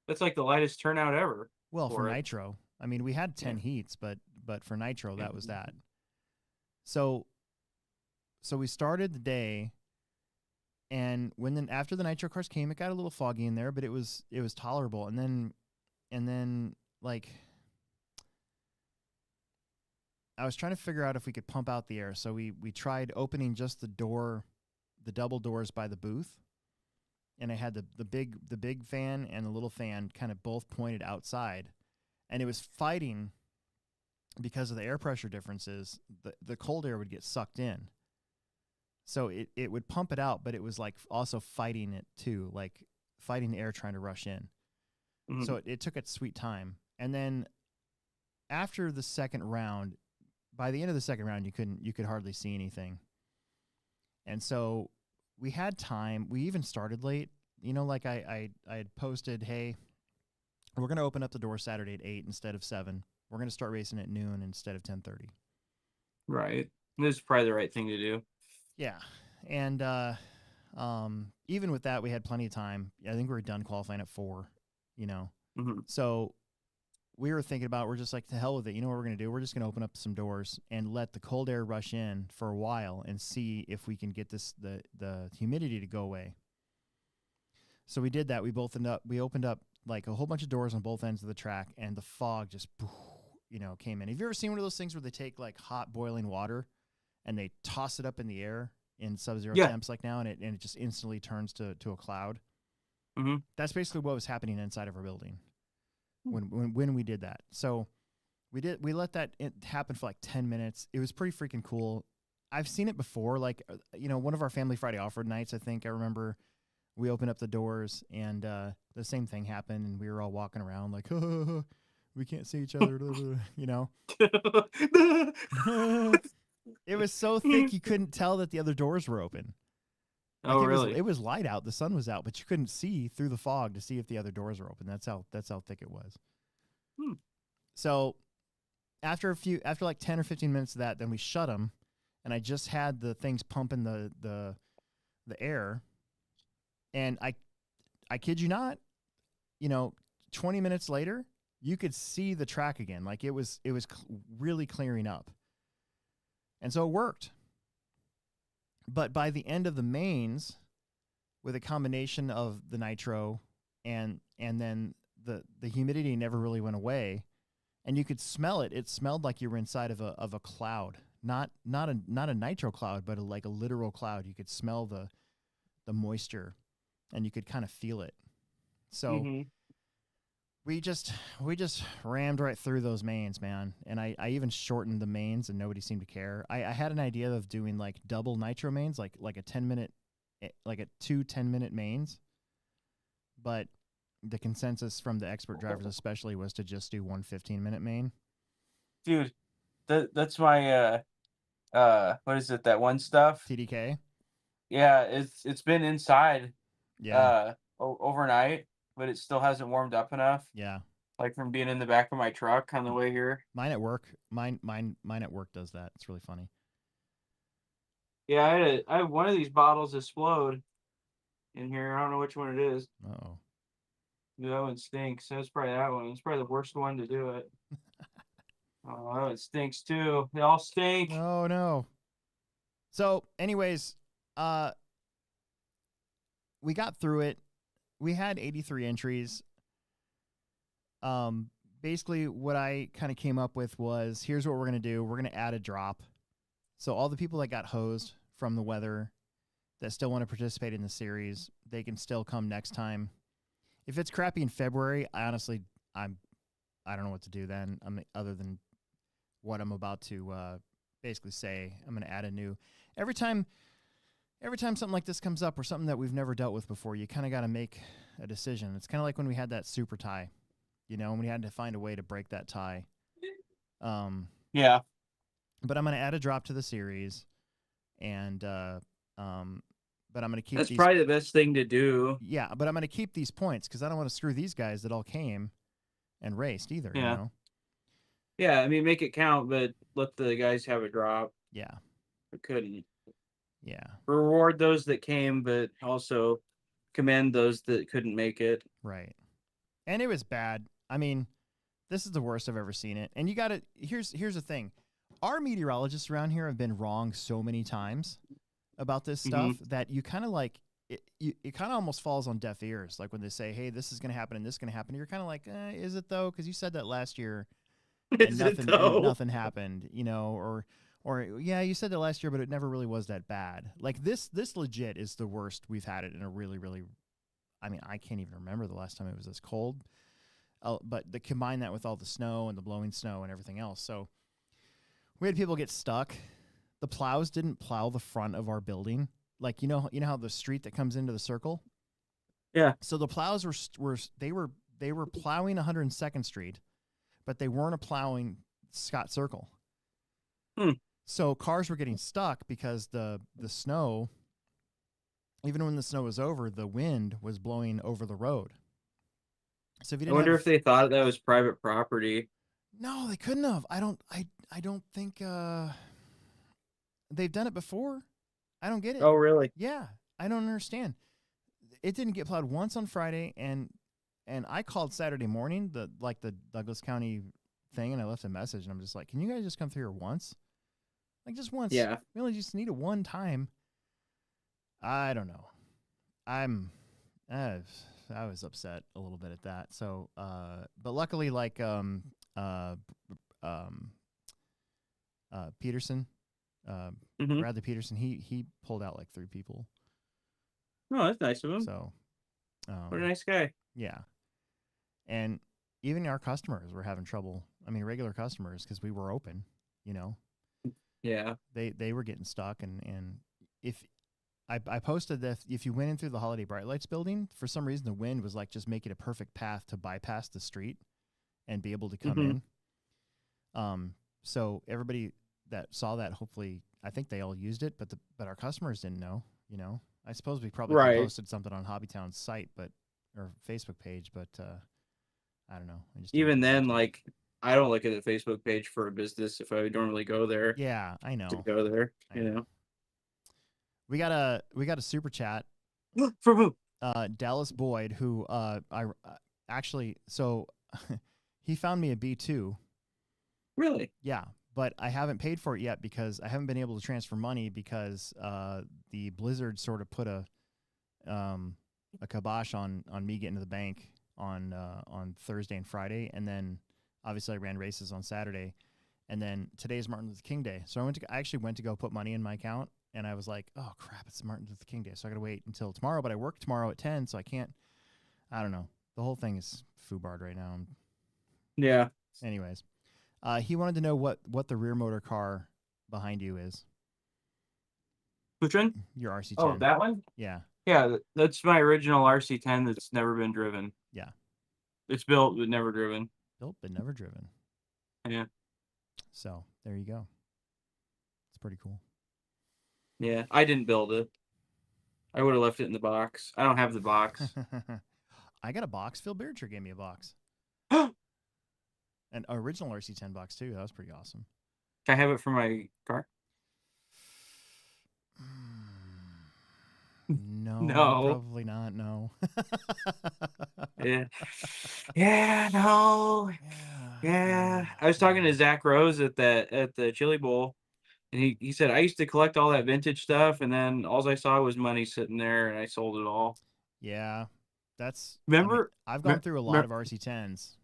That's like the lightest turnout ever Well, for for it. Nitro, I mean, we had Yeah. 10 heats, but for Nitro, Yeah. that was that. So so we started the day, and after the Nitro cars came, it got a little foggy in there, but it was tolerable. And then like I was trying to figure out if we could pump out the air. So we tried opening just the double doors by the booth, and I had the big fan and the little fan kind of both pointed outside, and it was fighting because of the air pressure differences. The cold air would get sucked in, so it would pump it out, but it was like also fighting it too, like fighting the air trying to rush in. Hmm. So it took its sweet time, and then after the second round, by the end of the second round, you could hardly see anything, and so we had time. We even started late. Like I had posted, hey, we're going to open up the door Saturday at 8 instead of 7. We're going to start racing at noon instead of 10:30. Right. This is probably the right thing to do. Yeah. And even with that, we had plenty of time. I think we were done qualifying at 4, you know. Hmm. So we were thinking about, we're just like, to hell with it. You know what we're going to do? We're just going to open up some doors and let the cold air rush in for a while and see if we can get the humidity to go away. So we did that. We opened up like a whole bunch of doors on both ends of the track, and the fog just, came in. Have you ever seen one of those things where they take like hot boiling water and they toss it up in the air in sub-zero Yeah. temps like now, and it just instantly turns to a cloud? Hmm. That's basically what was happening inside of our building when we did that. So we let that happen for like 10 minutes. It was pretty freaking cool. I've seen it before. Like, one of our Family Friday offered nights, I think I remember we opened up the doors and the same thing happened, and we were all walking around like, we can't see each other, It was so thick you couldn't tell that the other doors were open. Like Oh, really? it was light out, the sun was out, but you couldn't see through the fog to see if the other doors were open. That's how thick it was. Hmm. So after like 10 or 15 minutes of that, then we shut them, and I just had the things pumping the air, and I kid you not, 20 minutes later, you could see the track again. Like it was really clearing up. And so it worked. But by the end of the mains, with a combination of the nitro and then the humidity never really went away, and you could smell it. It smelled like you were inside of a cloud. Not a nitro cloud, but like a literal cloud. You could smell the moisture, and you could kind of feel it. So Hmm. we just rammed right through those mains, man. And I even shortened the mains, and nobody seemed to care. I had an idea of doing like double nitro mains, like a 10-minute, like a 2 10-minute mains. But the consensus from the expert drivers especially was to just do 1 15-minute main. Dude, that's my what is it, that one stuff? TDK. Yeah, it's been inside Yeah. overnight, but it still hasn't warmed up enough. Yeah. like from being in the back of my truck on the way here. Mine at work. Mine at work does that. It's really funny. Yeah, I had one of these bottles explode in here. I don't know which one it is. Oh. That one stinks. That's probably that one. It's probably the worst one to do it. Oh, that one stinks too. They all stink. Oh no. So, anyways, uh, we got through it. We had 83 entries. Basically, what I kind of came up with was, here's what we're gonna do. We're gonna add a drop. So all the people that got hosed from the weather that still want to participate in the series, they can still come next time. If it's crappy in February, I honestly, I don't know what to do then. Other than what I'm about to basically say, I'm going to add a new. Every time something like this comes up or something that we've never dealt with before, you kind of got to make a decision. It's kind of like when we had that super tie, and we had to find a way to break that tie. Yeah. But I'm going to add a drop to the series, and but I'm going to keep That's these. probably the best thing to do. Yeah, but I'm going to keep these points because I don't want to screw these guys that all came and raced either. Yeah. You know. Yeah, I mean, make it count, but let the guys have a drop. Yeah. I couldn't. Yeah. Reward those that came, but also commend those that couldn't make it. Right. And it was bad. I mean, this is the worst I've ever seen it. And you got to here's the thing. Our meteorologists around here have been wrong so many times about this stuff that you kind of like it kind of almost falls on deaf ears. Like when they say, "Hey, this is going to happen and this is going to happen." You're kind of like, "Is it though?" Cuz you said that last year and nothing happened, or yeah, you said that last year but it never really was that bad. Like this legit is the worst we've had it in a really really I mean, I can't even remember the last time it was this cold. But combine that with all the snow and the blowing snow and everything else. So we had people get stuck. The plows didn't plow the front of our building. Like, you know how the street that comes into the circle? Yeah. So the plows were plowing 102nd Street, but they weren't plowing Scott Circle. So cars were getting stuck because the snow, even when the snow was over, the wind was blowing over the road. So if you I didn't wonder if they thought that was private property. No, they couldn't have. I don't think they've done it before. I don't get it. Oh, really? Yeah, I don't understand. It didn't get plowed once on Friday, and I called Saturday morning, the Douglas County thing, and I left a message, and I'm just like, can you guys just come through here once? Like just once. Yeah. We only just need it one time. I don't know. I was upset a little bit at that. So, but luckily, like Peterson, Bradley Peterson, he pulled out like 3 people. Oh, that's nice of him. So, what a nice guy. Yeah, and even our customers were having trouble. I mean, regular customers, because we were open. Yeah. They were getting stuck, and if I posted that if you went in through the Holiday Bright Lights building, for some reason the wind was like just making a perfect path to bypass the street and be able to come in. So everybody that saw that, hopefully, I think they all used it, but our customers didn't know. I suppose we probably could have posted something on Hobbytown's site, or Facebook page, but I don't know. Even then, like, I don't look at the Facebook page for a business if I normally go there. Yeah, I know. To go there, We got a super chat from who? Dallas Boyd, who I actually he found me a B2. Really? Yeah, but I haven't paid for it yet because I haven't been able to transfer money because the blizzard sort of put a kibosh on me getting to the bank on Thursday and Friday, and then obviously I ran races on Saturday, and then today's Martin Luther King Day, so I actually went to go put money in my account. And I was like, oh, crap, it's Martin Luther King Day, so I got to wait until tomorrow. But I work tomorrow at 10, so I can't. I don't know. The whole thing is foobarred right now. Yeah. Anyways, he wanted to know what the rear motor car behind you is. Which one? Your RC10. Oh, that one? Yeah. Yeah, that's my original RC10 that's never been driven. Yeah. It's built but never driven. Built but never driven. Yeah. So there you go. It's pretty cool. Yeah, I didn't build it. I would have left it in the box. I don't have the box. I got a box. Phil Bearcher gave me a box. An original RC10 box too. That was pretty awesome. Can I have it for my car? No, No. probably not. No. Yeah. Yeah, no. Yeah. I was talking to Zach Rose at the Chili Bowl, and he said I used to collect all that vintage stuff, and then all I saw was money sitting there, and I sold it all. Yeah, that's. I mean, Remember, I've me- gone through a lot me- of RC10s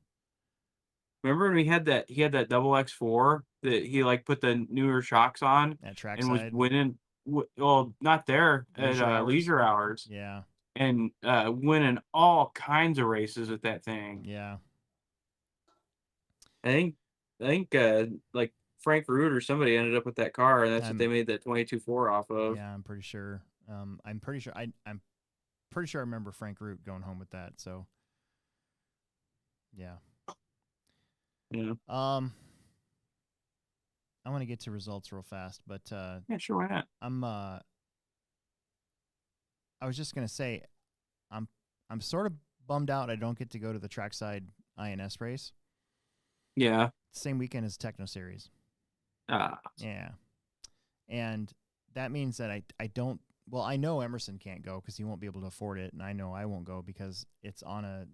remember when we had that? He had that double X4 that he like put the newer shocks on, at and was trackside winning. Well, not there at leisure hours. leisure hours, Yeah, and winning all kinds of races with that thing. yeah. I think like Frank Root or somebody ended up with that car, and that's what they I'm. made that 22.4 off of. Yeah, I'm pretty sure. I'm pretty sure. I'm pretty sure I remember Frank Root going home with that. So yeah. Yeah. I want to get to results real fast, but Yeah, sure, why not? I'm. I was just gonna say, I'm. I'm sort of bummed out. I don't get to go to the trackside INS race. Yeah. Same weekend as Techno Series. Ah. Yeah, and that means that I don't. Well, I know Emerson can't go because he won't be able to afford it, and I know I won't go because it's on a.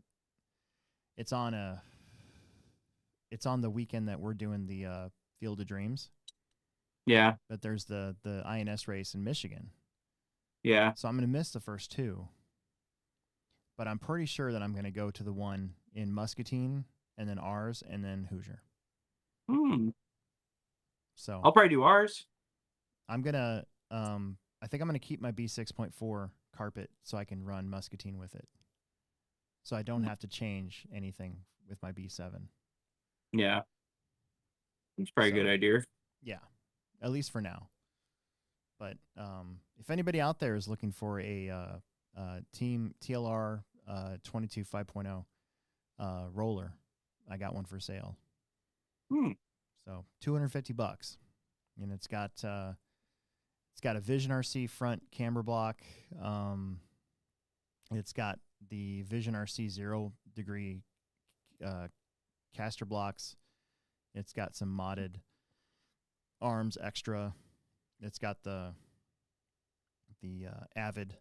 It's on a. It's on the weekend that we're doing the Field of Dreams. Yeah. But there's the INS race in Michigan, Yeah. so I'm going to miss the first two. But I'm pretty sure that I'm going to go to the one in Muscatine, and then ours, and then Hoosier. Hmm. So I'll probably do ours. I'm gonna. I think I'm gonna keep my B6.4 carpet so I can run Muscatine with it. So I don't have to change anything with my B7. Yeah. It's probably a So good idea. yeah, at least for now. But if anybody out there is looking for a Team TLR 22 5.0 roller, I got one for sale. Hmm. So $250, and it's got a Vision RC front camber block. It's got the Vision RC 0 degree caster blocks. It's got some modded arms extra. It's got the Avid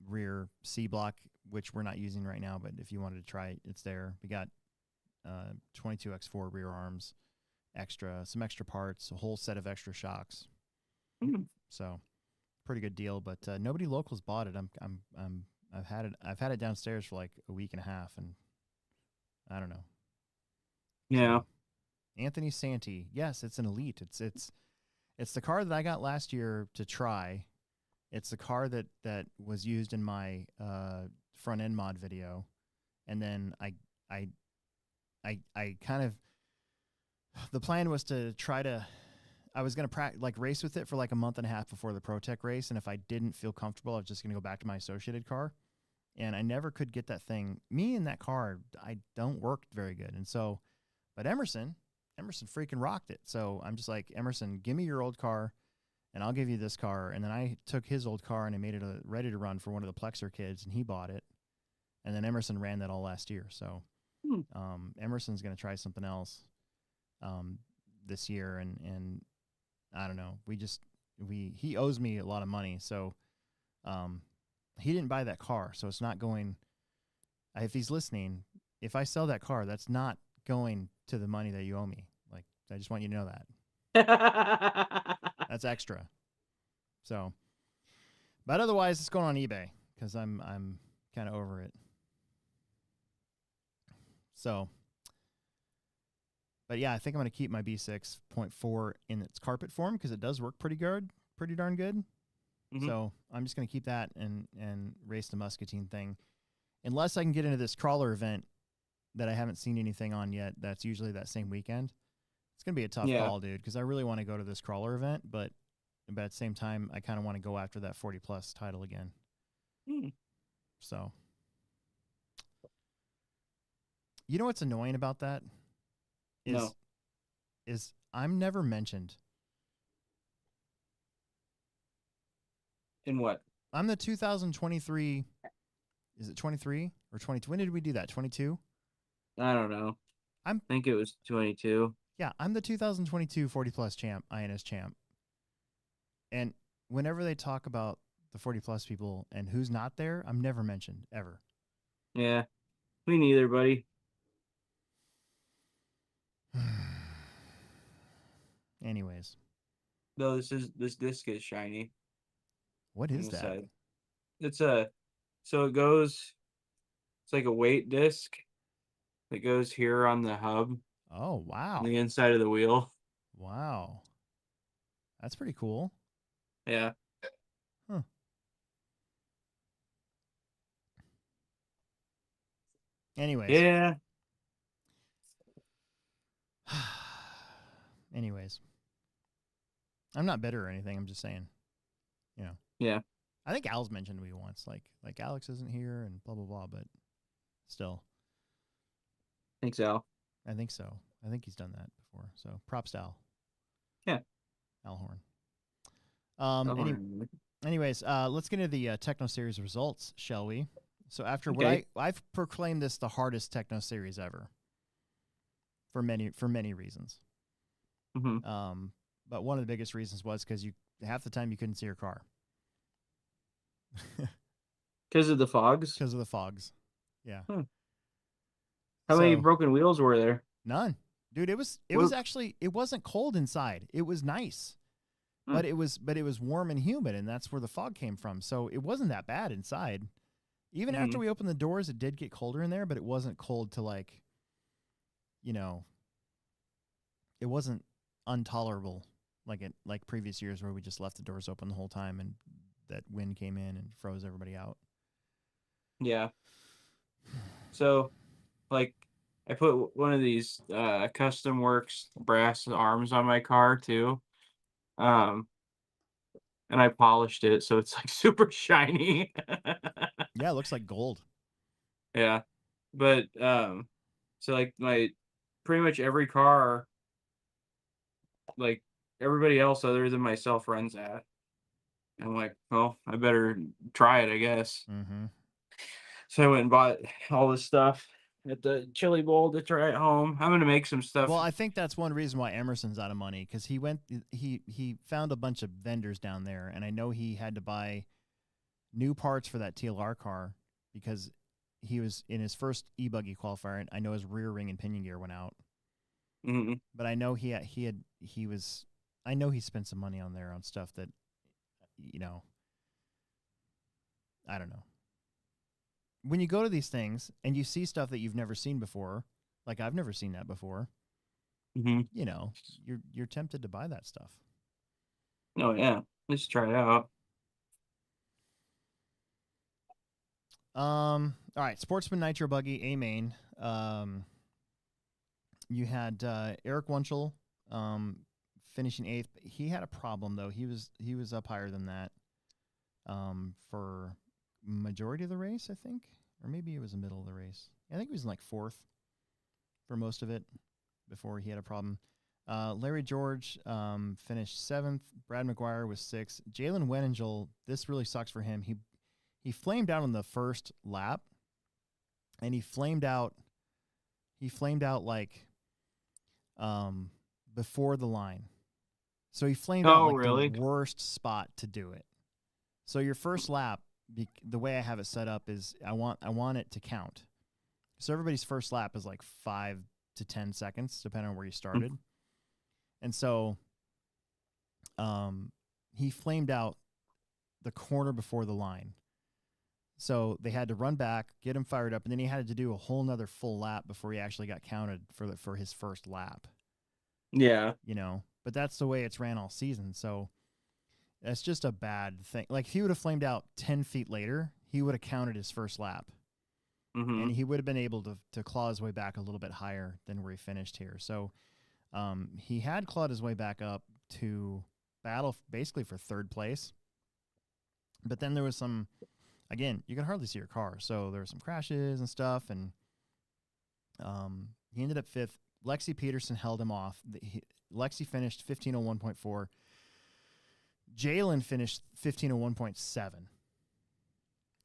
rear C block, which we're not using right now, but if you wanted to try it, it's there. We got 22x4 rear arms, some extra parts, a whole set of extra shocks. Hmm. So pretty good deal, but nobody locals bought it. I've had it downstairs for like a week and a half, and I don't know. Yeah. So, Anthony Santee, yes, it's an Elite. It's the car that I got last year to try. It's the car that was used in my front end mod video, and then I kind of, the plan was to try to. I was gonna race with it for like a month and a half before the Pro Tech race, and if I didn't feel comfortable, I was just gonna go back to my associated car, and I never could get that thing. Me and that car, I don't work very good, and so, but Emerson freaking rocked it. So I'm just like, Emerson, give me your old car, and I'll give you this car. And then I took his old car and I made it ready to run for one of the Plexer kids, and he bought it, and then Emerson ran that all last year. So Hmm. Emerson's gonna try something else this year, and I don't know. He owes me a lot of money, so he didn't buy that car, so it's not going. If he's listening, if I sell that car, that's not going to the money that you owe me. Like, I just want you to know that that's extra. So, but otherwise, it's going on eBay because I'm kind of over it. So, but yeah, I think I'm going to keep my B6.4 in its carpet form because it does work pretty darn good. Mhm. So I'm just going to keep that and race the Muscatine thing, unless I can get into this crawler event that I haven't seen anything on yet. That's usually that same weekend. It's going to be a tough Yeah. call, dude, because I really want to go to this crawler event, but at the same time, I kind of want to go after that 40 plus title again. Hmm. So, you know what's annoying about that No. is I'm never mentioned. In what? I'm the 2023. Is it 23 or 22? When did we do that? 22? I don't know. I'm I think it was 22. yeah, I'm the 2022 40 plus champ, INS champ. And whenever they talk about the 40 plus people and who's not there, I'm never mentioned ever. Yeah, me neither, buddy. Anyways, No, this disc is shiny what on is the that? side. It's a so it goes. It's like a weight disc that goes here on the hub Oh, on wow. the inside of the wheel. Wow. That's pretty cool. Yeah, Huh. Anyways. yeah, Anyways. I'm not bitter or anything. I'm just saying, you know. yeah. I think Al's mentioned me once, like Alex isn't here and blah blah blah, but still, Thanks, Al. I think so. I think he's done that before. So props to Al. Yeah. Al Horn. Oh, Anyways, let's get into the Techno Series results, shall we? So after okay. I've proclaimed this the hardest Techno Series ever for many reasons. Mm-hmm. But one of the biggest reasons was because you half the time you couldn't see your car Because of the fogs. because of the fogs. Yeah. Hmm. How many So broken wheels were there? none, dude. It was What? actually it wasn't cold inside. It was nice, Hmm. but it was warm and humid, and that's where the fog came from. So it wasn't that bad inside. Even Mm-hmm. after we opened the doors, it did get colder in there, but it wasn't cold to like, you know, it wasn't intolerable like previous years where we just left the doors open the whole time and that wind came in and froze everybody out. Yeah. So, like, I put one of these custom works brass arms on my car too. Um, and I polished it so it's like super shiny. Yeah, it looks like gold. Yeah. But so like my pretty much every car, like everybody else other than myself runs that. I'm like, well, I better try it, I guess. Mm-hmm. So I went and bought all this stuff at the chili bowl to try at home. I'm gonna make some Well, stuff. I think that's one reason why Emerson's out of money because he found a bunch of vendors down there, and I know he had to buy new parts for that TLR car because he was in his first e-buggy qualifier, and I know his rear ring and pinion gear went out. Mhm. But I know I know he spent some money on there on stuff that, you know, I don't know. When you go to these things and you see stuff that you've never seen before, like I've never seen that before, Mhm. you know, you're tempted to buy that stuff. Oh yeah, let's try it out. All right, Sportsman Nitro Buggy A main. You had Eric Wunschel finishing eighth. He had a problem though. He was up higher than that for majority of the race, I think, or maybe it was the middle of the race. I think he was in like fourth for most of it before he had a problem. Larry George finished seventh. Brad McGuire was sixth. Jalen Weningel, this really sucks for him. He flamed out on the first lap, and he flamed out like before the line. So he flamed out Oh like the really? worst spot to do it. So your first lap, the way I have it set up is I want it to count. So everybody's first lap is like 5 to 10 seconds, depending on where you started. And so he flamed out the corner before the line. So they had to run back, get him fired up, and then he had to do a whole nother full lap before he actually got counted for his first lap. Yeah. You know, but that's the way it's ran all season. So that's just a bad thing. Like if he would have flamed out 10 feet later, he would have counted his first lap. And Mhm. he would have been able to claw his way back a little bit higher than where he finished here. So he had clawed his way back up to battle basically for third place. But then there was some, again, you can hardly see your car. So there were some crashes and stuff. And he ended up fifth. Lexi Peterson held him off. Lexi finished 15:01.4. Jalen finished 15:01.7.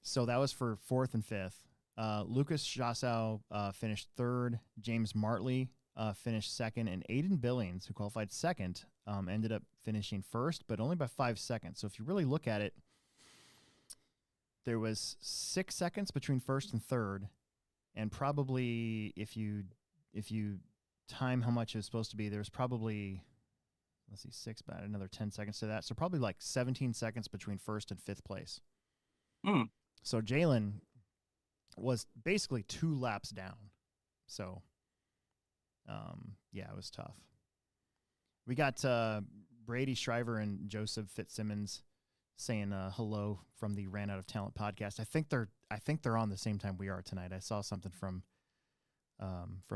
So that was for fourth and fifth. Lucas Chassau finished third. James Martley finished second, and Aiden Billings, who qualified second, ended up finishing first, but only by 5 seconds. So if you really look at it, there was 6 seconds between first and third, and probably if you time how much it was supposed to be, there's probably, let's see, 6, but another 10 seconds to that. So probably like 17 seconds between first and fifth place. So Jalen was basically 2 laps down. So, yeah, it was tough. We got Brady Shriver and Joseph Fitzsimmons saying hello from the Ran Out of Talent podcast. I think they're on the same time we are tonight. I saw something from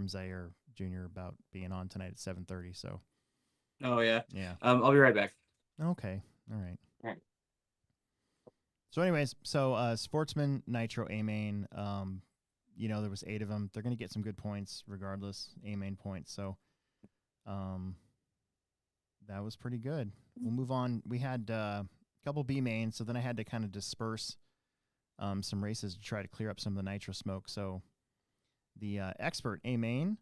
Zaire Jr. about being on tonight at 7:30. So. Oh yeah. Yeah. I'll be right back. Okay. All right. All right. So, anyways, Sportsman Nitro A main. There was 8 of them. They're going to get some good points regardless. A main points. So, that was pretty good. We'll move on. We had a couple B mains, so then I had to kind of disperse some races to try to clear up some of the nitro smoke. So the expert A main,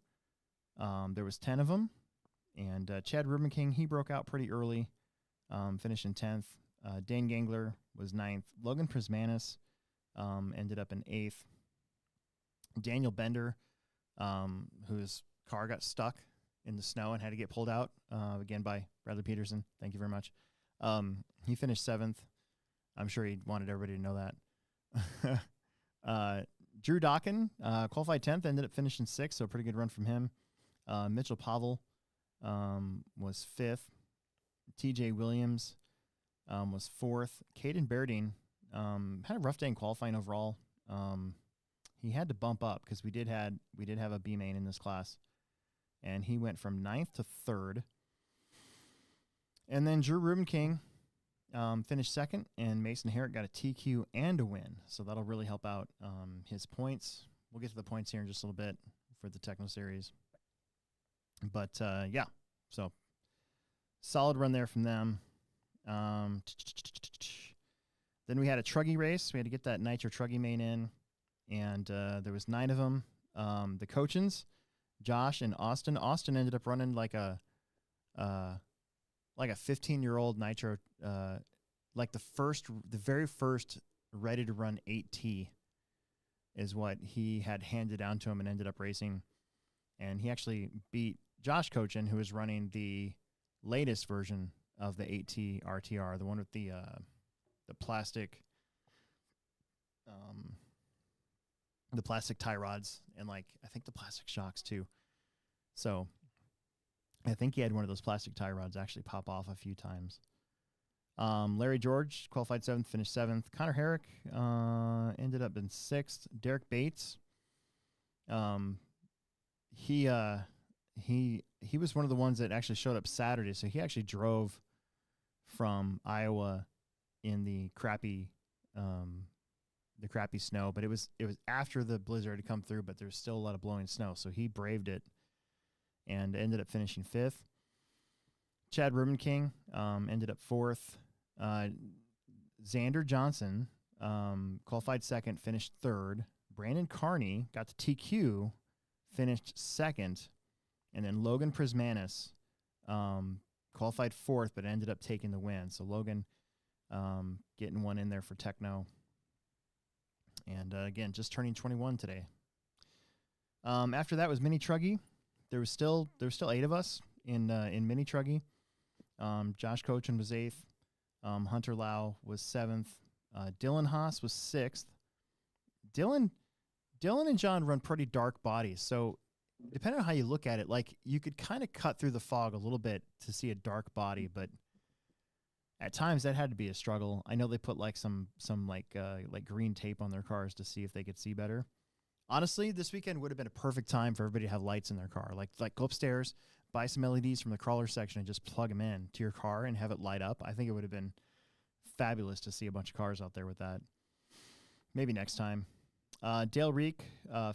there was 10 of them, and Chad Rubenking, he broke out pretty early, finishing 10th. Dane Gangler was 9th. Logan Prismanis ended up in 8th. Daniel Bender, whose car got stuck in the snow and had to get pulled out, again by Bradley Peterson. Thank you very much. He finished 7th. I'm sure he wanted everybody to know that. Drew Dawkin qualified 10th, ended up finishing 6th, so a pretty good run from him. Mitchell Pavel was 5th. TJ Williams was 4th. Caden Berding had a rough day in qualifying overall. He had to bump up because we did have a B main in this class, and he went from 9th to 3rd. And then Drew Rubenking finished 2nd, and Mason Herrick got a TQ and a win, so that'll really help out his points. We'll get to the points here in just a little bit for the Techno Series. But, yeah, so solid run there from them. Then we had a Truggy race. We had to get that Nitro Truggy main in, and there was 9 of them. The Cochins, Josh and Austin. Austin ended up running like a 15-year-old Nitro, like the very first ready to run 8T is what he had handed down to him and ended up racing. And he actually beat Josh Cochin, who was running the latest version of the 8T RTR, the one with the plastic, tie rods and I think the plastic shocks too. So I think he had one of those plastic tie rods actually pop off a few times. Larry George qualified 7th, finished 7th. Connor Herrick ended up in 6th. Derek Bates, he was one of the ones that actually showed up Saturday, so he actually drove from Iowa in the crappy snow, but it was after the blizzard had come through, but there's still a lot of blowing snow, so he braved it and ended up finishing 5th. Chad Rubenking ended up 4th. Xander Johnson qualified 2nd, finished 3rd. Brandon Carney got the TQ, finished 2nd. And then Logan Prismanis qualified 4th, but ended up taking the win. So Logan getting one in there for Techno. And again, just turning 21 today. After that was Mini Truggy. There was still 8 of us in Mini Truggy. Josh Cochin was 8th. Hunter Lau was 7th. Dylan Haas was 6th. Dylan and John run pretty dark bodies, so depending on how you look at it, you could kind of cut through the fog a little bit to see a dark body, but at times that had to be a struggle. I know they put some green tape on their cars to see if they could see better. Honestly, this weekend would have been a perfect time for everybody to have lights in their car. Like go upstairs, buy some LEDs from the crawler section and just plug them in to your car and have it light up. I think it would have been fabulous to see a bunch of cars out there with that. Maybe next time. Dale Reek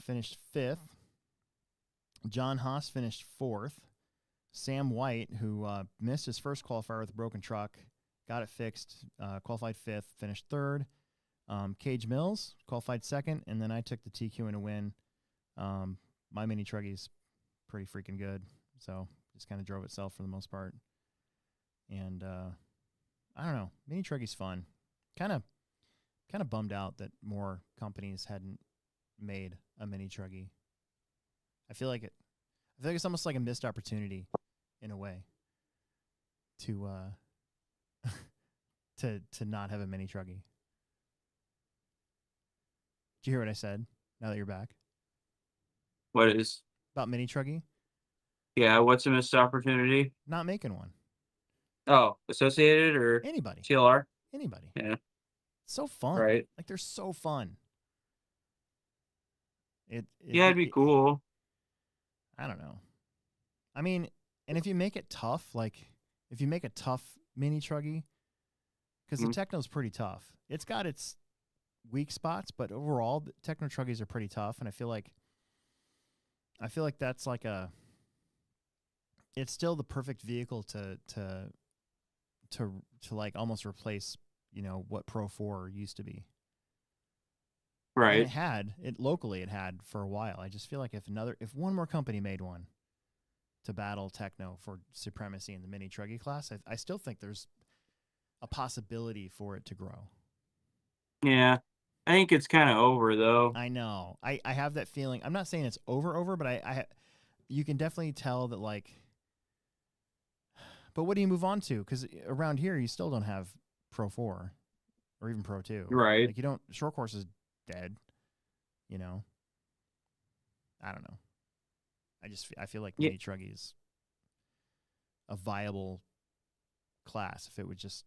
finished 5th. John Haas finished 4th. Sam White, who missed his first qualifier with a broken truck, got it fixed, qualified 5th, finished 3rd. Cage Mills qualified second, and then I took the TQ in a win. My mini truggy's pretty freaking good, so just kind of drove itself for the most part. And I don't know, mini truggy's fun. Kind of bummed out that more companies hadn't made a mini truggy. I feel like it's almost like a missed opportunity in a way to to not have a mini truggy. Did you hear what I said? Now that you're back What is? about mini truggy, Yeah, what's a missed opportunity? not making one. Oh, Associated or Anybody, TLR? anybody. Yeah, It's so fun. right. Like they're so fun. Yeah, it'd be It cool. I don't know. I mean, and if you make it tough, like if you make a tough mini truggy, because the Mhm. Techno's pretty tough. It's got its weak spots, but overall, the Techno truggies are pretty tough, and I feel like that's like it's still the perfect vehicle to like almost replace, what Pro 4 used to be. And Right. it locally it had for a while. I just feel like if one more company made one to battle Techno for supremacy in the mini truggy class, I still think there's a possibility for it to grow. Yeah. I think it's kind of over though. I know. I have that feeling. I'm not saying it's over, but you can definitely tell that, like, but what do you move on to? Because around here, you still don't have Pro 4 or even Pro 2. Right. Like, you don't, short course is dead, you know? I don't know. I feel like Yeah. mini truggy is a viable class if it would just,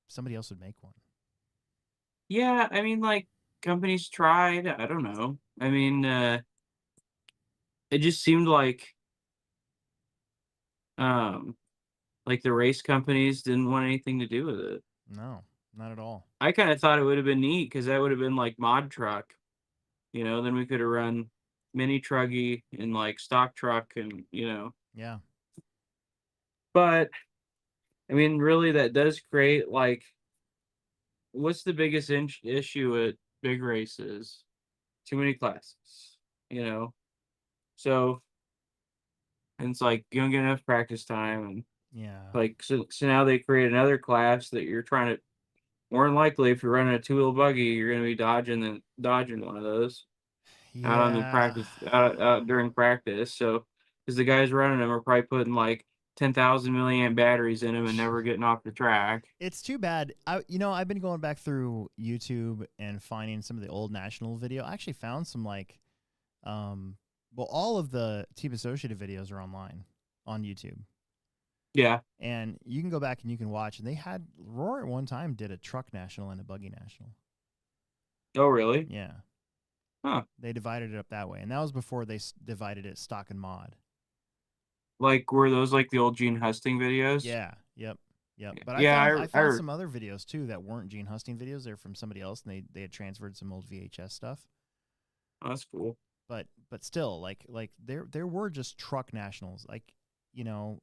somebody else would make one. Yeah. I mean, like companies tried. I don't know. I mean, it just seemed um, like the race companies didn't want anything to do with it. No, not at all. I kind of thought it would have been neat because that would have been like mod truck, then we could have run mini truggy and like stock truck and. Yeah. But I mean, really, that does create like, what's the biggest issue at big races? Too many classes, you know? So, and it's like, you don't get enough practice time. And Yeah. like, so now they create another class that you're trying to, more than likely, if you're running a two-wheel buggy, you're going to be dodging one of those out on the Yeah. practice, out during practice. So, because the guys running them are probably putting like 10,000 milliamp batteries in them and never getting off the track. It's too bad. I've been going back through YouTube and finding some of the old national video. I actually found some um, all of the Team Associated videos are online on YouTube, Yeah. and you can go back and you can watch. And they had Roar at one time did a truck national and a buggy national. Oh, really? Yeah, Huh. they divided it up that way, and that was before they divided it stock and mod. Like, were those like the old Gene Husting videos? Yeah. Yep. Yep. But I Yeah, found I I found some other videos too that weren't Gene Husting videos. They're from somebody else, and they had transferred some old VHS stuff. oh, that's cool. But still, like there were just truck nationals. Like, you know,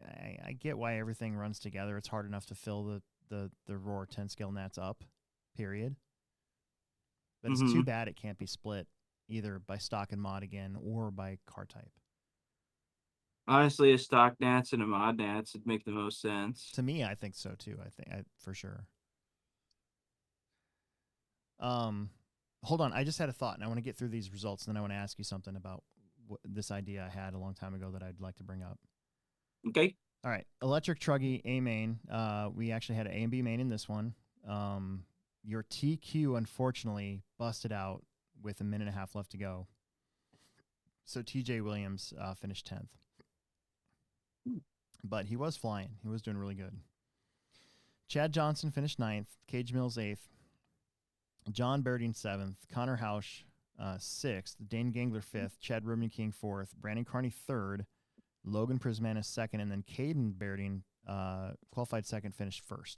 I get why everything runs together. It's hard enough to fill the Roar 10 scale nats up, period. But it's too Mhm. bad it can't be split either by stock and mod again or by car type. Honestly, a stock Nats and a mod Nats would make the most sense. To me, I think so too. For sure. Hold on. I just had a thought, and I want to get through these results, and then I want to ask you something about this idea I had a long time ago that I'd like to bring up. Okay. All right, electric truggy A main. We actually had an A and B main in this one. Your TQ unfortunately busted out with a minute and a half left to go. So TJ Williams finished 10th, but he was flying. He was doing really good. Chad Johnson finished 9th. Cage Mills 8th. John Berding 7th. Connor Hausch 6th. Dane Gangler 5th. Chad Rubin King 4th. Brandon Carney 3rd. Logan Prismanis 2nd, and then Caden Berding qualified 2nd, finished 1st.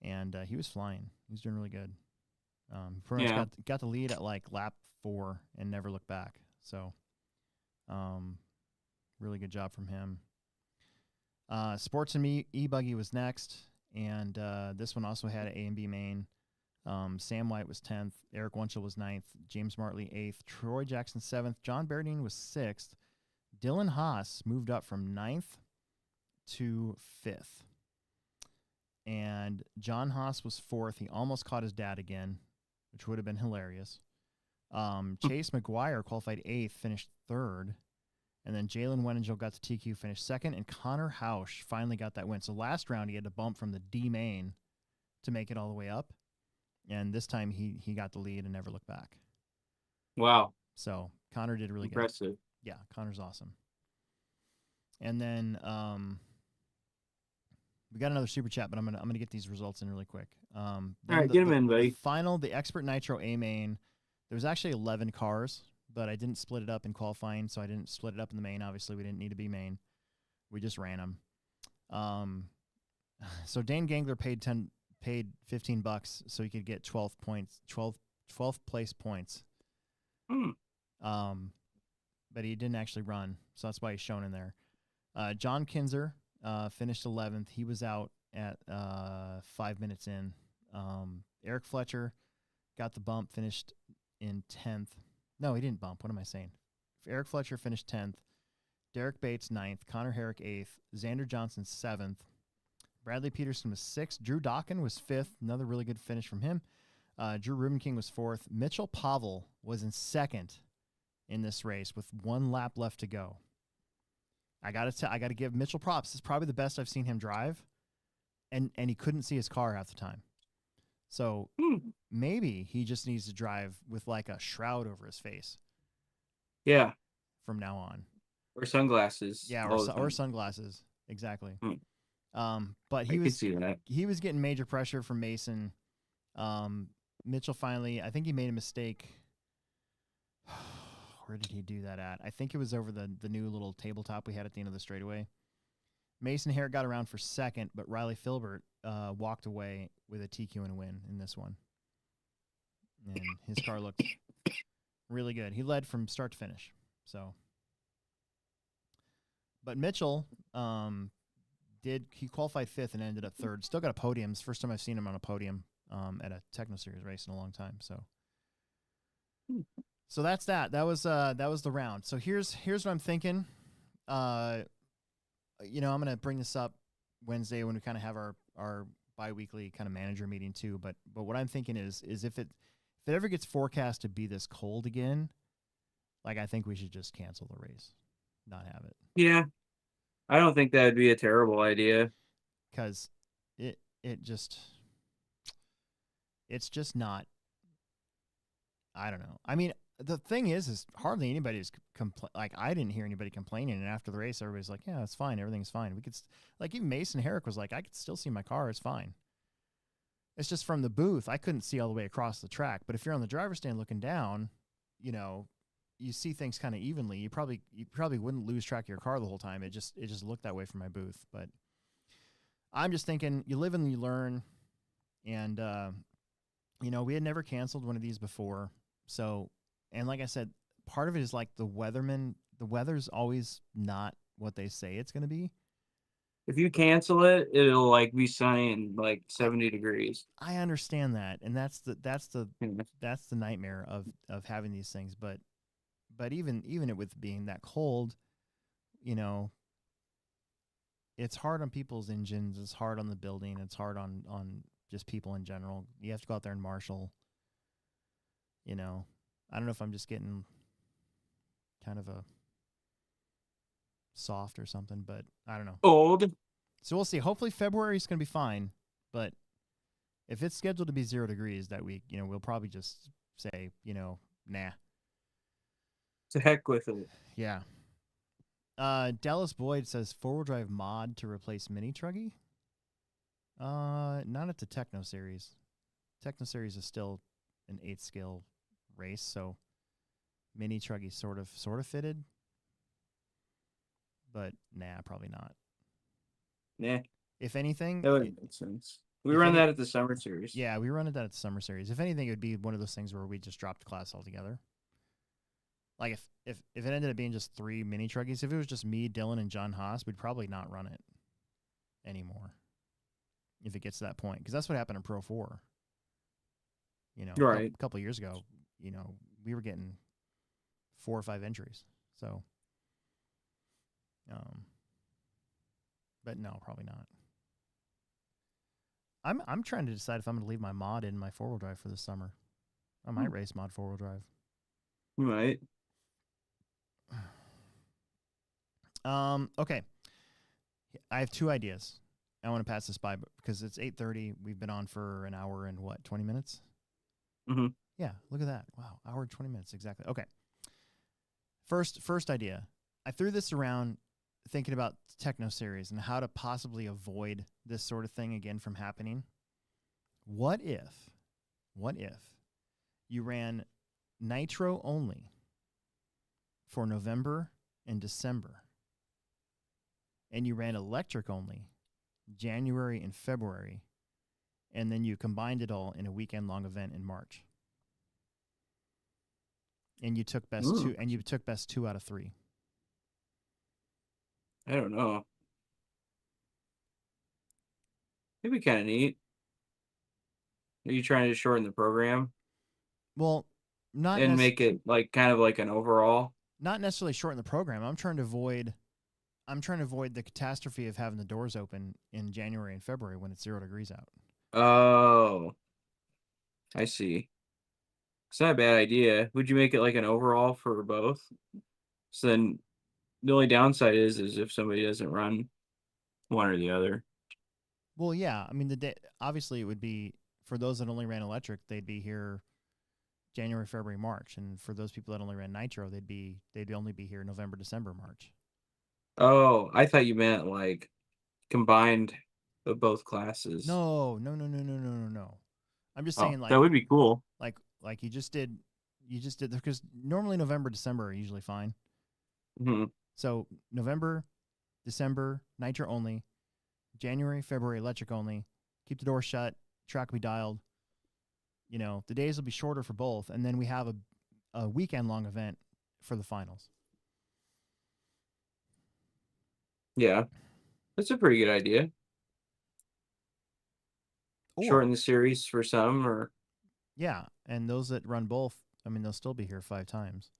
And he was flying. He was doing really good. Pretty much got the lead at like lap 4 and never looked back. So, really good job from him. Sports and Me E-Buggy was next. and this one also had an A and B main. Sam White was 10th. Eric Wunschel was 9th. James Martley 8th. Troy Jackson 7th. John Berdine was 6th. Dylan Haas moved up from 9th to 5th. And John Haas was 4th. He almost caught his dad again, which would have been hilarious. Chase McGuire qualified 8th, finished 3rd. And then Jalen Weningel got to TQ, finished 2nd. And Connor Hausch finally got that win. So last round he had to bump from the D main to make it all the way up. And this time he got the lead and never looked back. Wow. So Connor did really Impressive. good. Yeah, Connor's awesome. And then we got another super chat, but I'm gonna get these results in really quick. All right, get them in, buddy. The Expert Nitro A main. There was actually 11 cars, but I didn't split it up in qualifying, so I didn't split it up in the main. Obviously, we didn't need to be main. We just ran them. So Dane Gangler paid $15 so he could get 12 points, 12th place points. But he didn't actually run, so that's why he's shown in there. John Kinzer finished 11th. He was out at 5 minutes in. Eric Fletcher got the bump, finished in 10th. No, he didn't bump. What am I saying? Eric Fletcher finished 10th. Derek Bates 9th. Connor Herrick 8th. Xander Johnson 7th. Bradley Peterson was 6th. Drew Dawkin was 5th. Another really good finish from him. Drew Ruben King was 4th. Mitchell Pavel was in 2nd in this race with 1 lap left to go. I gotta give Mitchell props. This is probably the best I've seen him drive, and he couldn't see his car half the time. So maybe he just needs to drive with like a shroud over his face. Yeah. From now on. Or sunglasses. Yeah, or sunglasses. Exactly. But he was getting major pressure from Mason. Mitchell finally, I think he made a mistake. Where did he do that at? I think it was over the new little tabletop we had at the end of the straightaway. Mason Herrick got around for 2nd, but Riley Filbert walked away with a TQ and a win in this one. And his car looked really good. He led from start to finish. So, but Mitchell he qualified 5th and ended up 3rd. Still got a podium. It's the first time I've seen him on a podium at a Techno Series race in a long time. So that's that. That was the round. So here's what I'm thinking. I'm gonna bring this up Wednesday when we kind of have our bi-weekly kind of manager meeting too. But what I'm thinking is if it ever gets forecast to be this cold again, like I think we should just cancel the race, not have it. Yeah, I don't think that would be a terrible idea. Because it's just not. I don't know. I mean, the thing is hardly anybody's like I didn't hear anybody complaining. And after the race, everybody's like, "Yeah, it's fine. Everything's fine." We could like even Mason Herrick was like, "I could still see my car. It's fine." It's just from the booth, I couldn't see all the way across the track. But if you're on the driver's stand looking down, you see things kind of evenly. You probably wouldn't lose track of your car the whole time. It just looked that way from my booth. But I'm just thinking, you live and you learn. And we had never canceled one of these before. So, and like I said, part of it is like the weather's always not what they say it's going to be. If you cancel it, it'll like be sunny and like 70 degrees. I understand that. And that's the nightmare of having these things. But even it with being that cold, it's hard on people's engines. It's hard on the building. It's hard on just people in general. You have to go out there and marshal. I don't know if I'm just getting kind of a soft or something, but I don't know. Old. So we'll see. Hopefully February is going to be fine, but if it's scheduled to be 0 degrees that week, we'll probably just say, nah. To heck with it. Yeah. Dallas Boyd says 4-wheel drive mod to replace Mini Truggy. Not at the Techno Series. Techno Series is still an 8th scale race, so Mini Truggy sort of fitted. But nah, probably not. Nah. If anything, that would make sense. We run that at the Summer Series. Yeah, we run that at the Summer Series. If anything, it would be one of those things where we just dropped the class altogether. Like if it ended up being just 3 Mini Truggies, if it was just me, Dylan, and John Haas, we'd probably not run it anymore. if it gets to that point, because that's what happened in Pro 4. You know, Right. a couple of years ago, you know, we were getting 4 or 5 entries. So, um, but no, probably not. I'm trying to decide if I'm going to leave my mod in my 4-wheel drive for this summer. I might race mod 4-wheel drive. Right. Okay. I have 2 ideas. I want to pass this by because it's 8:30. We've been on for an hour and 20 minutes? Mm-hmm. Yeah, look at that. Wow, hour and 20 minutes exactly. Okay. First idea. I threw this around thinking about Techno Series and how to possibly avoid this sort of thing again from happening. What if you ran nitro only for November and December, and you ran electric only January and February, and then you combined it all in a weekend-long event in March? And you took best Ooh, 2, and you took best 2 out of 3. I don't know. It'd be kind of neat. Are you trying to shorten the program Well, not and make it like kind of like an overall? not necessarily shorten the program. I'm trying to avoid the catastrophe of having the doors open in January and February when it's 0 degrees out. Oh, I see. It's not a bad idea. Would you make it like an overall for both? So then the only downside is if somebody doesn't run one or the other. Well, yeah. I mean, the day obviously it would be for those that only ran electric, they'd be here January, February, March, and for those people that only ran nitro, they'd only be here November, December, March. Oh, I thought you meant like combined of both classes. No, no, no, no, no, no, no, no. I'm just Oh, saying that would be cool. like you just did because normally November, December are usually fine. Hmm. So November, December, nitro only. January, February, electric only. Keep the door shut. Track will be dialed. You know, the days will be shorter for both, and then we have a weekend long event for the finals. Yeah, that's a pretty good idea. Or Shorten the series for some, or yeah, and those that run both, I mean, they'll still be here 5 times.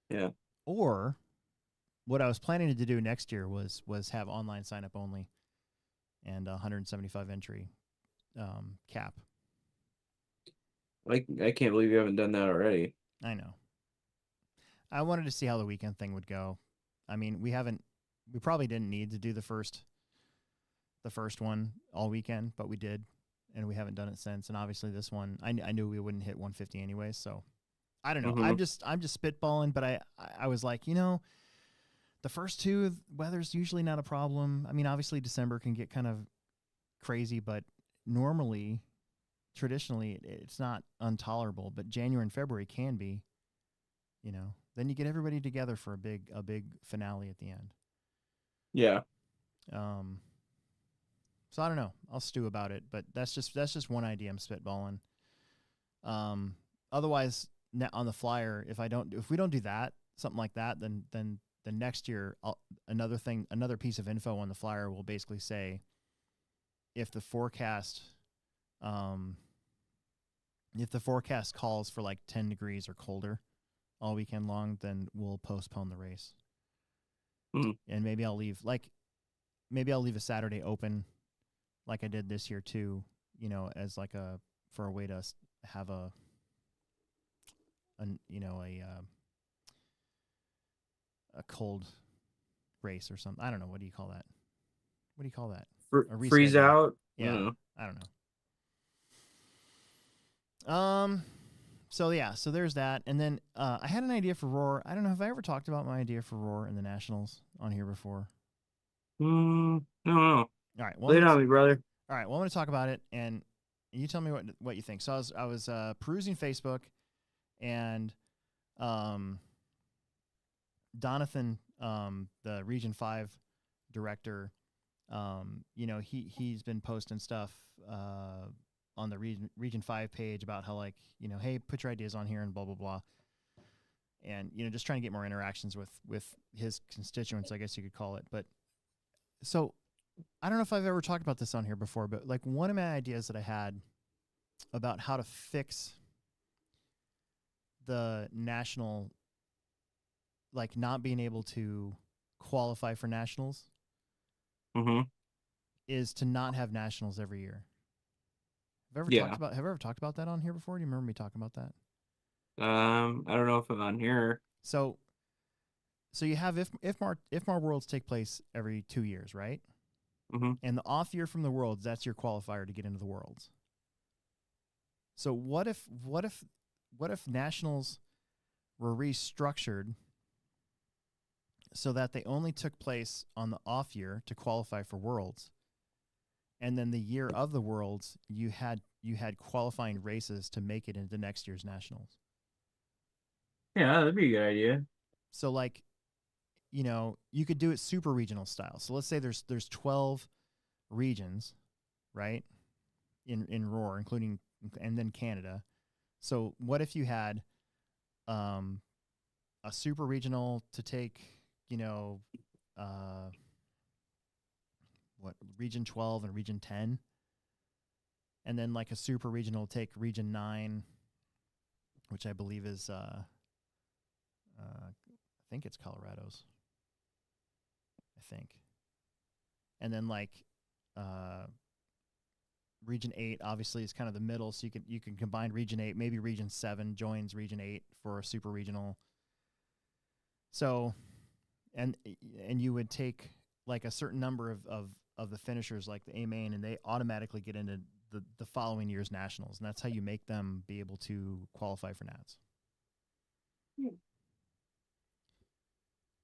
yeah. Or what I was planning to do next year was have online sign up only and 175 entry cap. I can't believe you haven't done that already. I know. I wanted to see how the weekend thing would go. I mean, we probably didn't need to do the first one all weekend, but we did, and we haven't done it since. And obviously, this one, I knew we wouldn't hit 150 anyways. So I don't know. Hmm. I'm just spitballing, but I was like, you know, the first 2 weather's usually not a problem. I mean, obviously December can get kind of crazy, but normally, traditionally, it's not intolerable. But January and February can be. You know, then you get everybody together for a big finale at the end. Yeah. Um, so I don't know. I'll stew about it, but that's just one idea I'm spitballing. Um, Otherwise, on the flyer, if we don't do that, something like that, then the next year, another piece of info on the flyer will basically say if the forecast, um, calls for like 10 degrees or colder all weekend long, then we'll postpone the race. Mm. And maybe I'll leave a Saturday open, like I did this year too. You know, as like for a way to have a cold race or something. I don't know. What do you call that? What do you call that? A Freeze reschedule. out. Yeah, I don't know. So yeah, so there's that, and then I had an idea for Roar. I don't know. Have I ever talked about my idea for Roar in the Nationals on here before? No, no. All right. Well, Lay it on me, brother. all right. Well, I'm going to talk about it, and you tell me what you think. So I was perusing Facebook, and Donathan, the Region 5 director, you know, he's been posting stuff on the Region 5 page about how, like, you know, hey, put your ideas on here and blah blah blah, and you know, just trying to get more interactions with his constituents, I guess you could call it. But so I don't know if I've ever talked about this on here before, but like one of my ideas that I had about how to fix the national, like not being able to qualify for nationals, Mm-hmm. is to not have nationals every year. Yeah. Have I ever talked about that on here before? Do you remember me talking about that? I don't know if I'm on here. So you have if Mar Worlds take place every 2 years, right? Mm-hmm. And the off year from the Worlds, that's your qualifier to get into the Worlds. So what if nationals were restructured so that they only took place on the off year to qualify for Worlds, and then the year of the Worlds you had qualifying races to make it into next year's nationals. Yeah, that'd be a good idea. So like, you could do it super regional style. So let's say there's 12 regions, right? In ROAR, including, and then Canada. So what if you had um a super regional to take, you know, uh what, region 12 and region 10, and then like a super regional take region 9, which I believe is I think it's Colorado's, I think. And then like uh region 8 obviously is kind of the middle, so you can combine region 8, maybe region 7 joins region 8 for a super regional. So and you would take like a certain number of the finishers, like the A main, and they automatically get into the following year's nationals, and that's how you make them be able to qualify for Nats.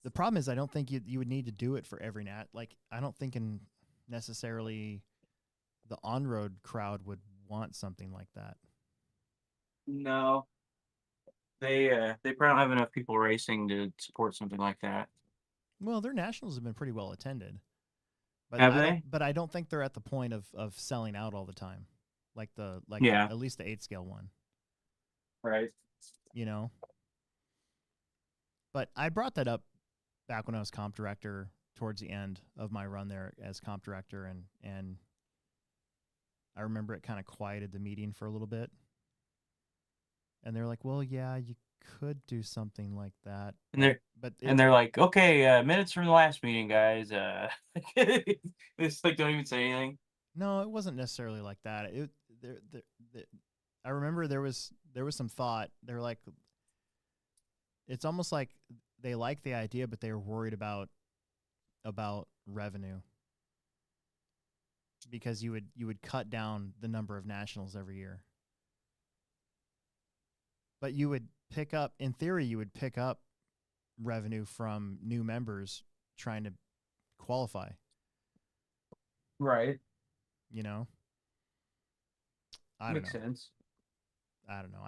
The problem is I don't think you would need to do it for every Nat. Like I don't think in necessarily the on-road crowd would want something like that. No, they probably don't have enough people racing to support something like that. Well, their nationals have been pretty well attended, but Have they? I don't think they're at the point of selling out all the time, like Yeah. at least the 8 scale one, Right. you know. But I brought that up back when I was comp director towards the end of my run there as comp director, and I remember it kind of quieted the meeting for a little bit. And they're like, "Well, yeah, you could do something like that." And they're But and it they're like, okay, minutes from the last meeting, guys. They just like don't even say anything. No, it wasn't necessarily like that. There, I remember there was some thought. They're like, it's almost like they like the idea, but they were worried about revenue, because you would cut down the number of nationals every year. But you would pick up, in theory, you would pick up revenue from new members trying to qualify. Right. You know, I don't Makes know. sense. I don't know.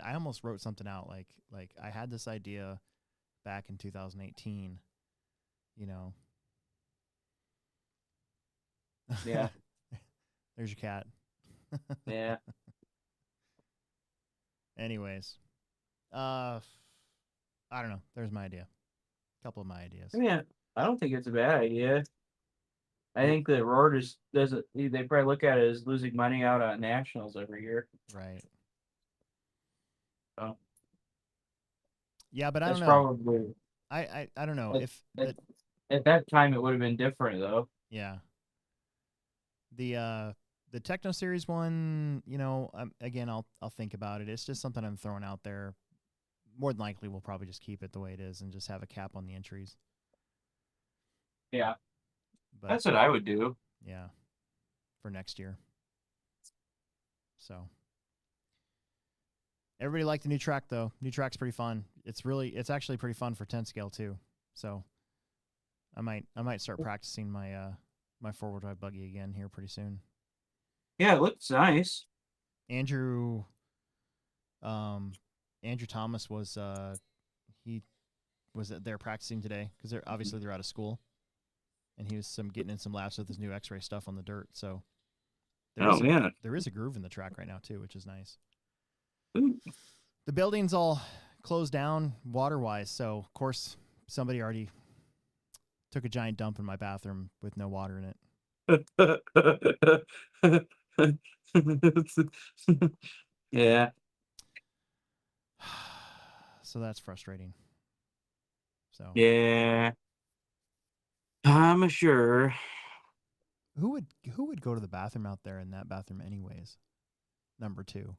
I almost wrote something out, like I had this idea back in 2018, you know. Yeah. There's your cat. Yeah. Anyways, uh I don't know. There's my idea. A couple of my ideas. I mean, I don't think it's a bad idea. I It think that Roar just doesn't. They probably look at it as losing money out on nationals every year. right. So Yeah, but I don't that's know. probably I don't know at, if at, that. at that time it would have been different though. Yeah. The Techno Series one, again, I'll think about it. It's just something I'm throwing out there. More than likely, we'll probably just keep it the way it is and just have a cap on the entries. Yeah, But that's what I would do. yeah, for next year. So everybody liked the new track though. New track's pretty fun. It's actually pretty fun for 10 scale too. So I might start practicing my 4-wheel drive buggy again here pretty soon. Yeah, it looks nice. Andrew Andrew Thomas was he was there practicing today because they're out of school, and he was getting in some laps with his new X-ray stuff on the dirt. So Oh yeah. there is a groove in the track right now too, which is nice. Ooh. The building's all closed down water wise, so of course somebody already Took a giant dump in my bathroom with no water in it. Yeah. So that's frustrating. So Yeah. I'm sure. who would go to the bathroom out there in that bathroom anyways? Number 2.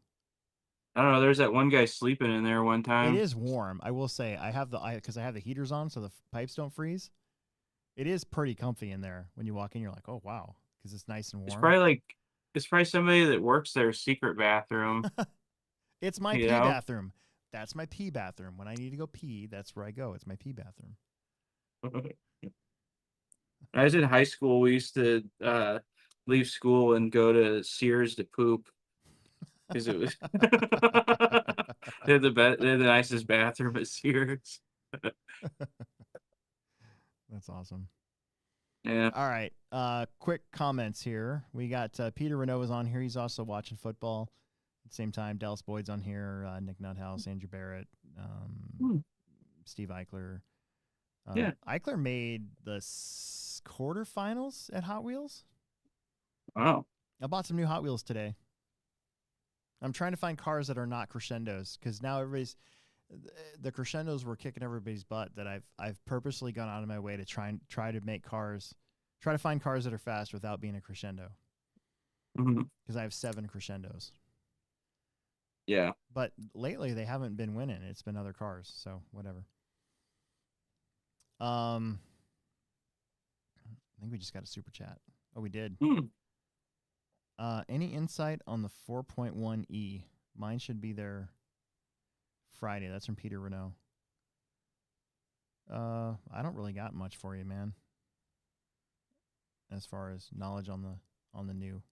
I don't know. There's that one guy sleeping in there one It time. is warm. I will say I have because I have the heaters on so the pipes don't freeze. It is pretty comfy in there. When you walk in, you're like, oh wow, because it's nice and It's warm. probably like it's probably somebody that works their secret bathroom. It's my You pee know. bathroom. That's my pee bathroom. When I need to go pee, that's where I go. It's my pee bathroom. I was in high school. We used to leave school and go to Sears to poop because it was they had the nicest bathroom at Sears. That's awesome. Yeah. All right. Quick comments here. We got Peter Renault is on here. He's also watching football. At the same time, Dallas Boyd's on here. Nick Nuthouse, Andrew Barrett, Hmm. Steve Eichler. Yeah. Eichler made the quarterfinals at Hot Wheels. Wow. I bought some new Hot Wheels today. I'm trying to find cars that are not crescendos because now the crescendos were kicking everybody's butt. That I've purposely gone out of my way to try to make cars, try to find cars that are fast without being a crescendo. Because I have 7 crescendos. Yeah. But lately they haven't been winning. It's been other cars, so whatever. I think we just got a super chat. Oh, we did. Any insight on the 4.1E? Mine should be there Friday. That's from Peter Renault. I don't really got much for you, man. As far as knowledge on the new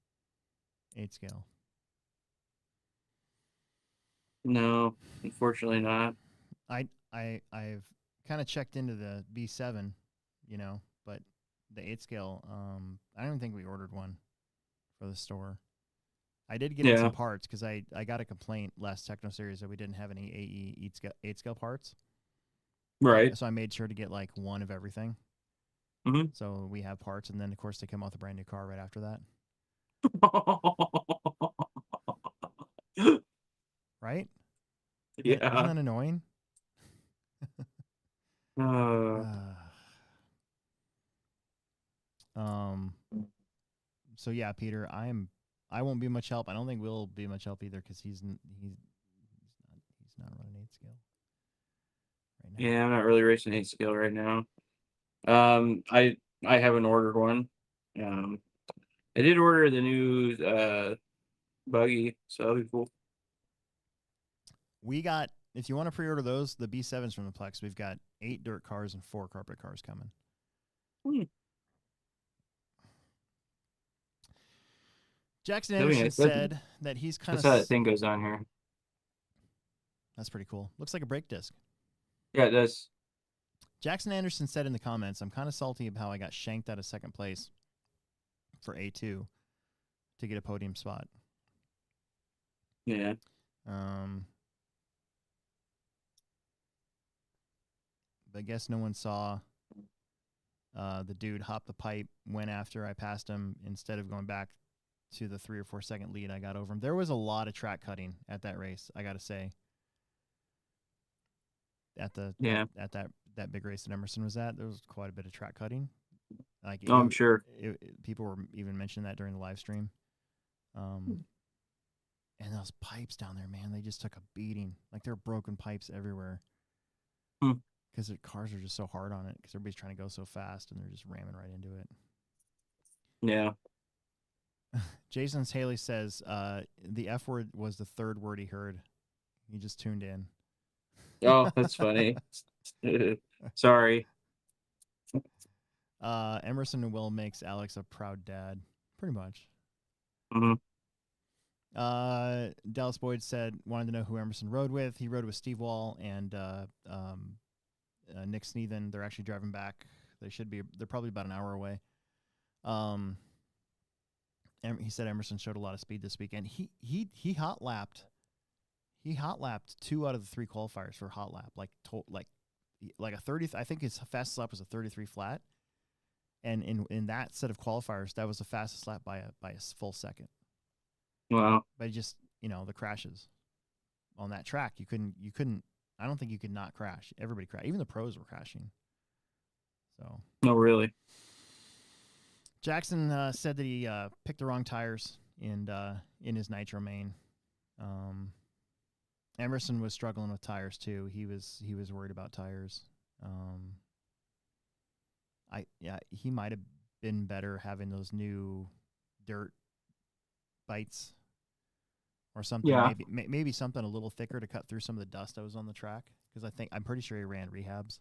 8 scale. No, unfortunately not. I've kind of checked into the B7, but the 8 scale, I don't even think we ordered one for the store. I did get in some parts because I got a complaint last Techno Series that we didn't have any AE 8 scale parts. Right. So I made sure to get like one of everything. Mm-hmm. So we have parts, and then of course they come out with a brand new car right after that. Right? Yeah. Isn't that annoying? So yeah, Peter, I won't be much help. I don't think we'll be much help either because he's not running 8 scale right now. Yeah, I'm not really racing 8 scale right now. I haven't ordered one. I did order the new buggy, so that'll be cool. We got, if you want to pre-order those, the B7s from the Plex, we've got 8 dirt cars and 4 carpet cars coming. Jackson Anderson said that he's kind of... That's how that thing goes on here. That's pretty cool. Looks like a brake disc. Yeah, it does. Jackson Anderson said in the comments, I'm kind of salty about how I got shanked out of second place for A2 to get a podium spot. Yeah. But I guess no one saw the dude hop the pipe, went after I passed him instead of going back to the 3 or 4 second lead I got over him. There was a lot of track cutting at that race, I got to say. At that big race that Emerson was at, there was quite a bit of track cutting. Like, I'm sure. People were even mentioning that during the live stream. And those pipes down there, man, they just took a beating. Like, there are broken pipes everywhere. Because the cars are just so hard on it because everybody's trying to go so fast and they're just ramming right into it. Yeah. Jason's Haley says the F word was the 3rd word he heard. He just tuned in. Oh, that's funny. Sorry. Emerson and Will makes Alex a proud dad. Pretty much. Dallas Boyd wanted to know who Emerson rode with. He rode with Steve Wall and Nick Sneathen. They're actually driving back. They're probably about an hour away. He said Emerson showed a lot of speed this weekend. He hot lapped. He hot lapped 2 out of the 3 qualifiers for hot lap. Like a 30. I think his fastest lap was a 33 flat. And in that set of qualifiers, that was the fastest lap by a full second. Wow. But just, the crashes on that track, you couldn't. I don't think you could not crash. Everybody crashed. Even the pros were crashing. So. No, really. Jackson said that he picked the wrong tires in his nitro main. Emerson was struggling with tires too. He was worried about tires. He might have been better having those new dirt bites or something. Yeah. Maybe something a little thicker to cut through some of the dust that was on the track, because I'm pretty sure he ran rehabs.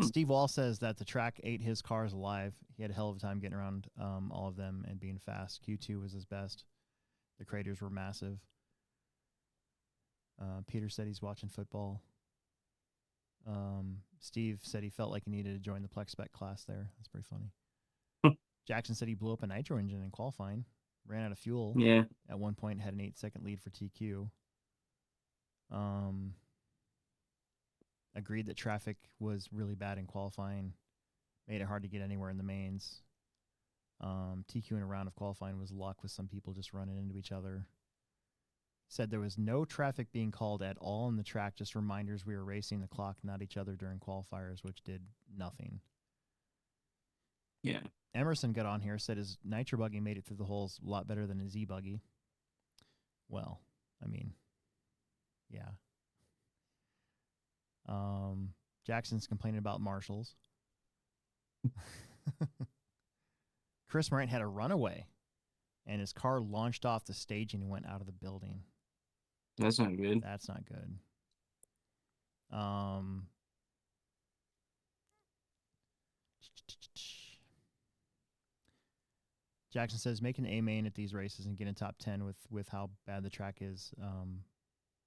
Steve Wall says that the track ate his cars alive. He had a hell of a time getting around all of them and being fast. Q2 was his best. The craters were massive. Peter said he's watching football. Steve said he felt like he needed to join the Plex Spec class there. That's pretty funny. Jackson said he blew up a nitro engine in qualifying, ran out of fuel. Yeah. At one point, had an 8-second lead for TQ. Agreed that traffic was really bad in qualifying, made it hard to get anywhere in the mains. TQ in a round of qualifying was luck, with some people just running into each other. Said there was no traffic being called at all on the track, just reminders we were racing the clock, not each other during qualifiers, which did nothing. Yeah. Emerson got on here, said his nitro buggy made it through the holes a lot better than his E-buggy. Well, I mean, yeah. Jackson's complaining about marshals. Chris Morant had a runaway, and his car launched off the stage and went out of the building. That's not good. That's not good. Jackson says making A main at these races and getting top 10 with how bad the track is,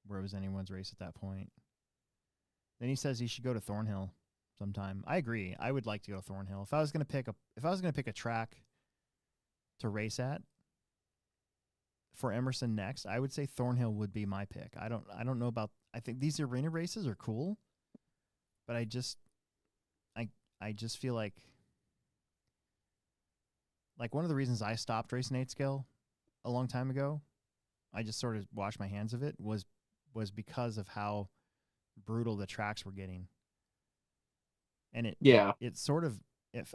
where it was anyone's race at that point. Then he says he should go to Thornhill sometime. I agree. I would like to go to Thornhill. If I was going to pick a track to race at for Emerson next, I would say Thornhill would be my pick. I don't know about. I think these arena races are cool, but I just feel like one of the reasons I stopped racing 8 scale a long time ago, I just sort of washed my hands of it, was because of how brutal the tracks were getting. And it sort of,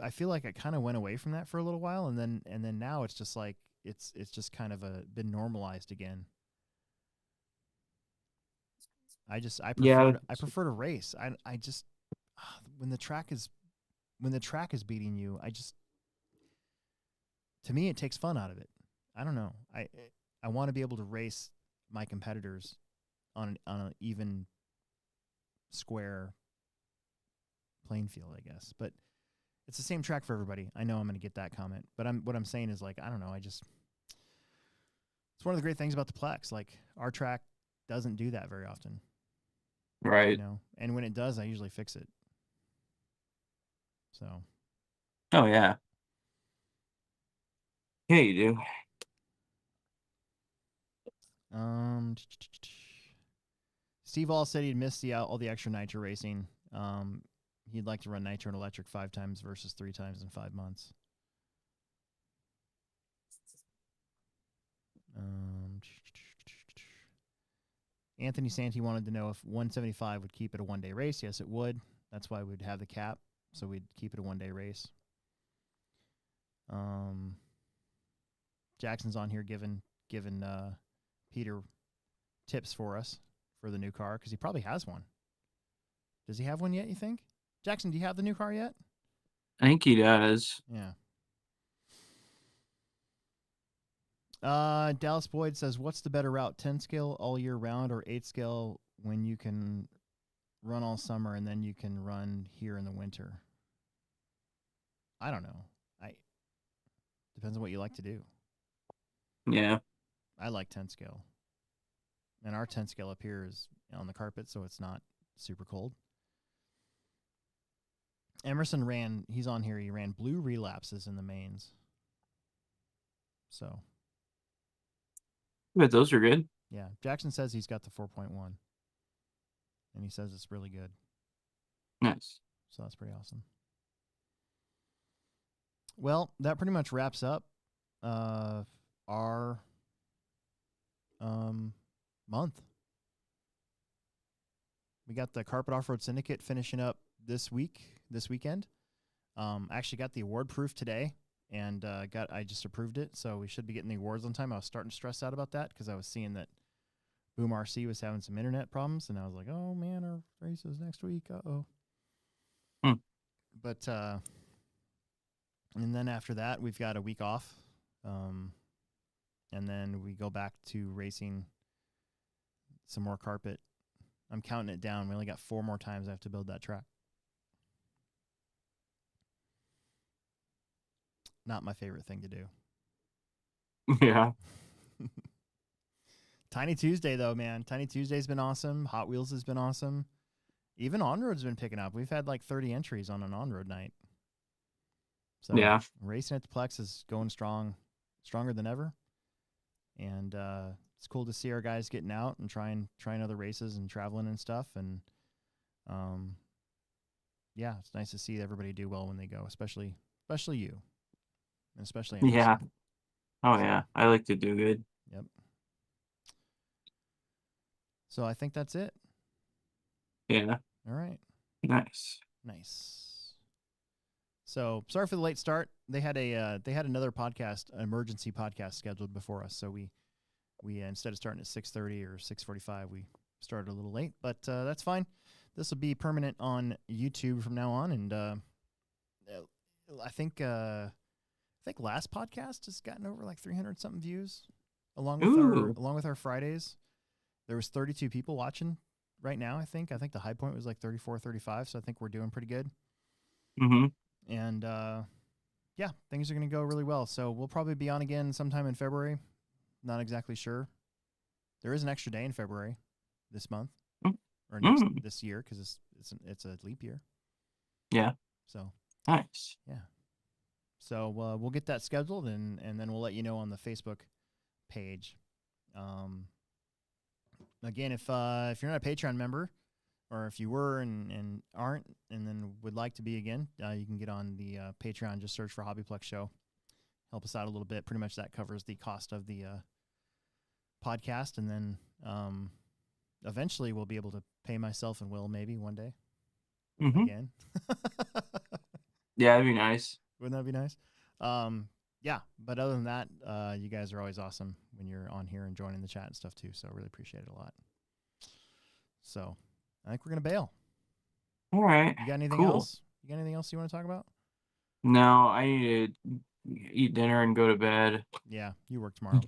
I feel like I kind of went away from that for a little while, and then now it's just like it's just kind of been normalized again. I prefer to race. I just when the track is beating you, to me it takes fun out of it. I don't know. I want to be able to race my competitors on an even square playing field, I guess. But it's the same track for everybody. I know I'm going to get that comment, but what I'm saying is, like, I don't know. It's one of the great things about the Plex. Like, our track doesn't do that very often. Right. And when it does, I usually fix it. So. Oh, yeah. Yeah, you do. Steve All said he'd missed all the extra nitro racing. He'd like to run nitro and electric 5 times versus 3 times in 5 months. Anthony Santi wanted to know if 175 would keep it a one-day race. Yes, it would. That's why we'd have the cap, so we'd keep it a one-day race. Jackson's on here giving Peter tips for us for the new car, because he probably has one. Does he have one yet, you think? Jackson, do you have the new car yet? I think he does. Yeah. Dallas Boyd says, what's the better route, 10 scale all year round or 8 scale when you can run all summer and then you can run here in the winter? I don't know. Depends on what you like to do. Yeah. I like 10 scale. And our 10 scale up here is on the carpet, so it's not super cold. Emerson he's on here, he ran blue relapses in the mains. So. But those are good. Yeah. Jackson says he's got the 4.1. And he says it's really good. Nice. So that's pretty awesome. Well, that pretty much wraps up our month. We got the Carpet Off-Road Syndicate finishing up this weekend. I actually got the award proof today, and I just approved it, so we should be getting the awards on time. I was starting to stress out about that because I was seeing that Boom RC was having some internet problems, and I was like, oh man, our race is next week. Uh-oh. But and then after that, we've got a week off, and then we go back to racing some more carpet. I'm counting it down. We only got 4 more times I have to build that track. Not my favorite thing to do. Yeah. Tiny Tuesday, though, man. Tiny Tuesday's been awesome. Hot Wheels has been awesome. Even on-road's been picking up. We've had like 30 entries on an on-road night. So Yeah. racing at the Plex is going stronger than ever. And it's cool to see our guys getting out and trying other races and traveling and stuff. And yeah, it's nice to see everybody do well when they go, especially you, and especially Anderson. Yeah. Oh yeah, I like to do good. Yep. So I think that's it. Yeah. All right. Nice. So sorry for the late start. They had another podcast, an emergency podcast scheduled before us. So we instead of starting at 6:30 or 6:45, we started a little late, but that's fine. This will be permanent on YouTube from now on, and I think last podcast has gotten over like 300 something views, along with our Fridays. There was 32 people watching right now. I think the high point was like 34, 35. So I think we're doing pretty good. Mm-hmm. And yeah, things are going to go really well. So we'll probably be on again sometime in February. Not exactly sure. There is an extra day in February this month or this year because it's a leap year. Yeah. So nice. Yeah. So we'll get that scheduled and then we'll let you know on the Facebook page. Again, if you're not a Patreon member, or if you were and aren't, and then would like to be again, you can get on the Patreon. Just search for Hobbyplex Show. Help us out a little bit. Pretty much that covers the cost of the podcast, and then eventually we'll be able to pay myself and Will maybe one day again. Yeah, that'd be nice. Wouldn't that be nice? Yeah, but other than that, you guys are always awesome when you're on here and joining the chat and stuff too. So I really appreciate it a lot. So I think we're gonna bail. All right. You got anything else? You got anything else you want to talk about? No, I need to eat dinner and go to bed. Yeah, you work tomorrow.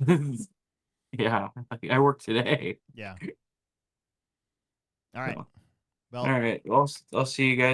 Yeah, I work today. Yeah. All right. So, Well, all right. I'll see you guys.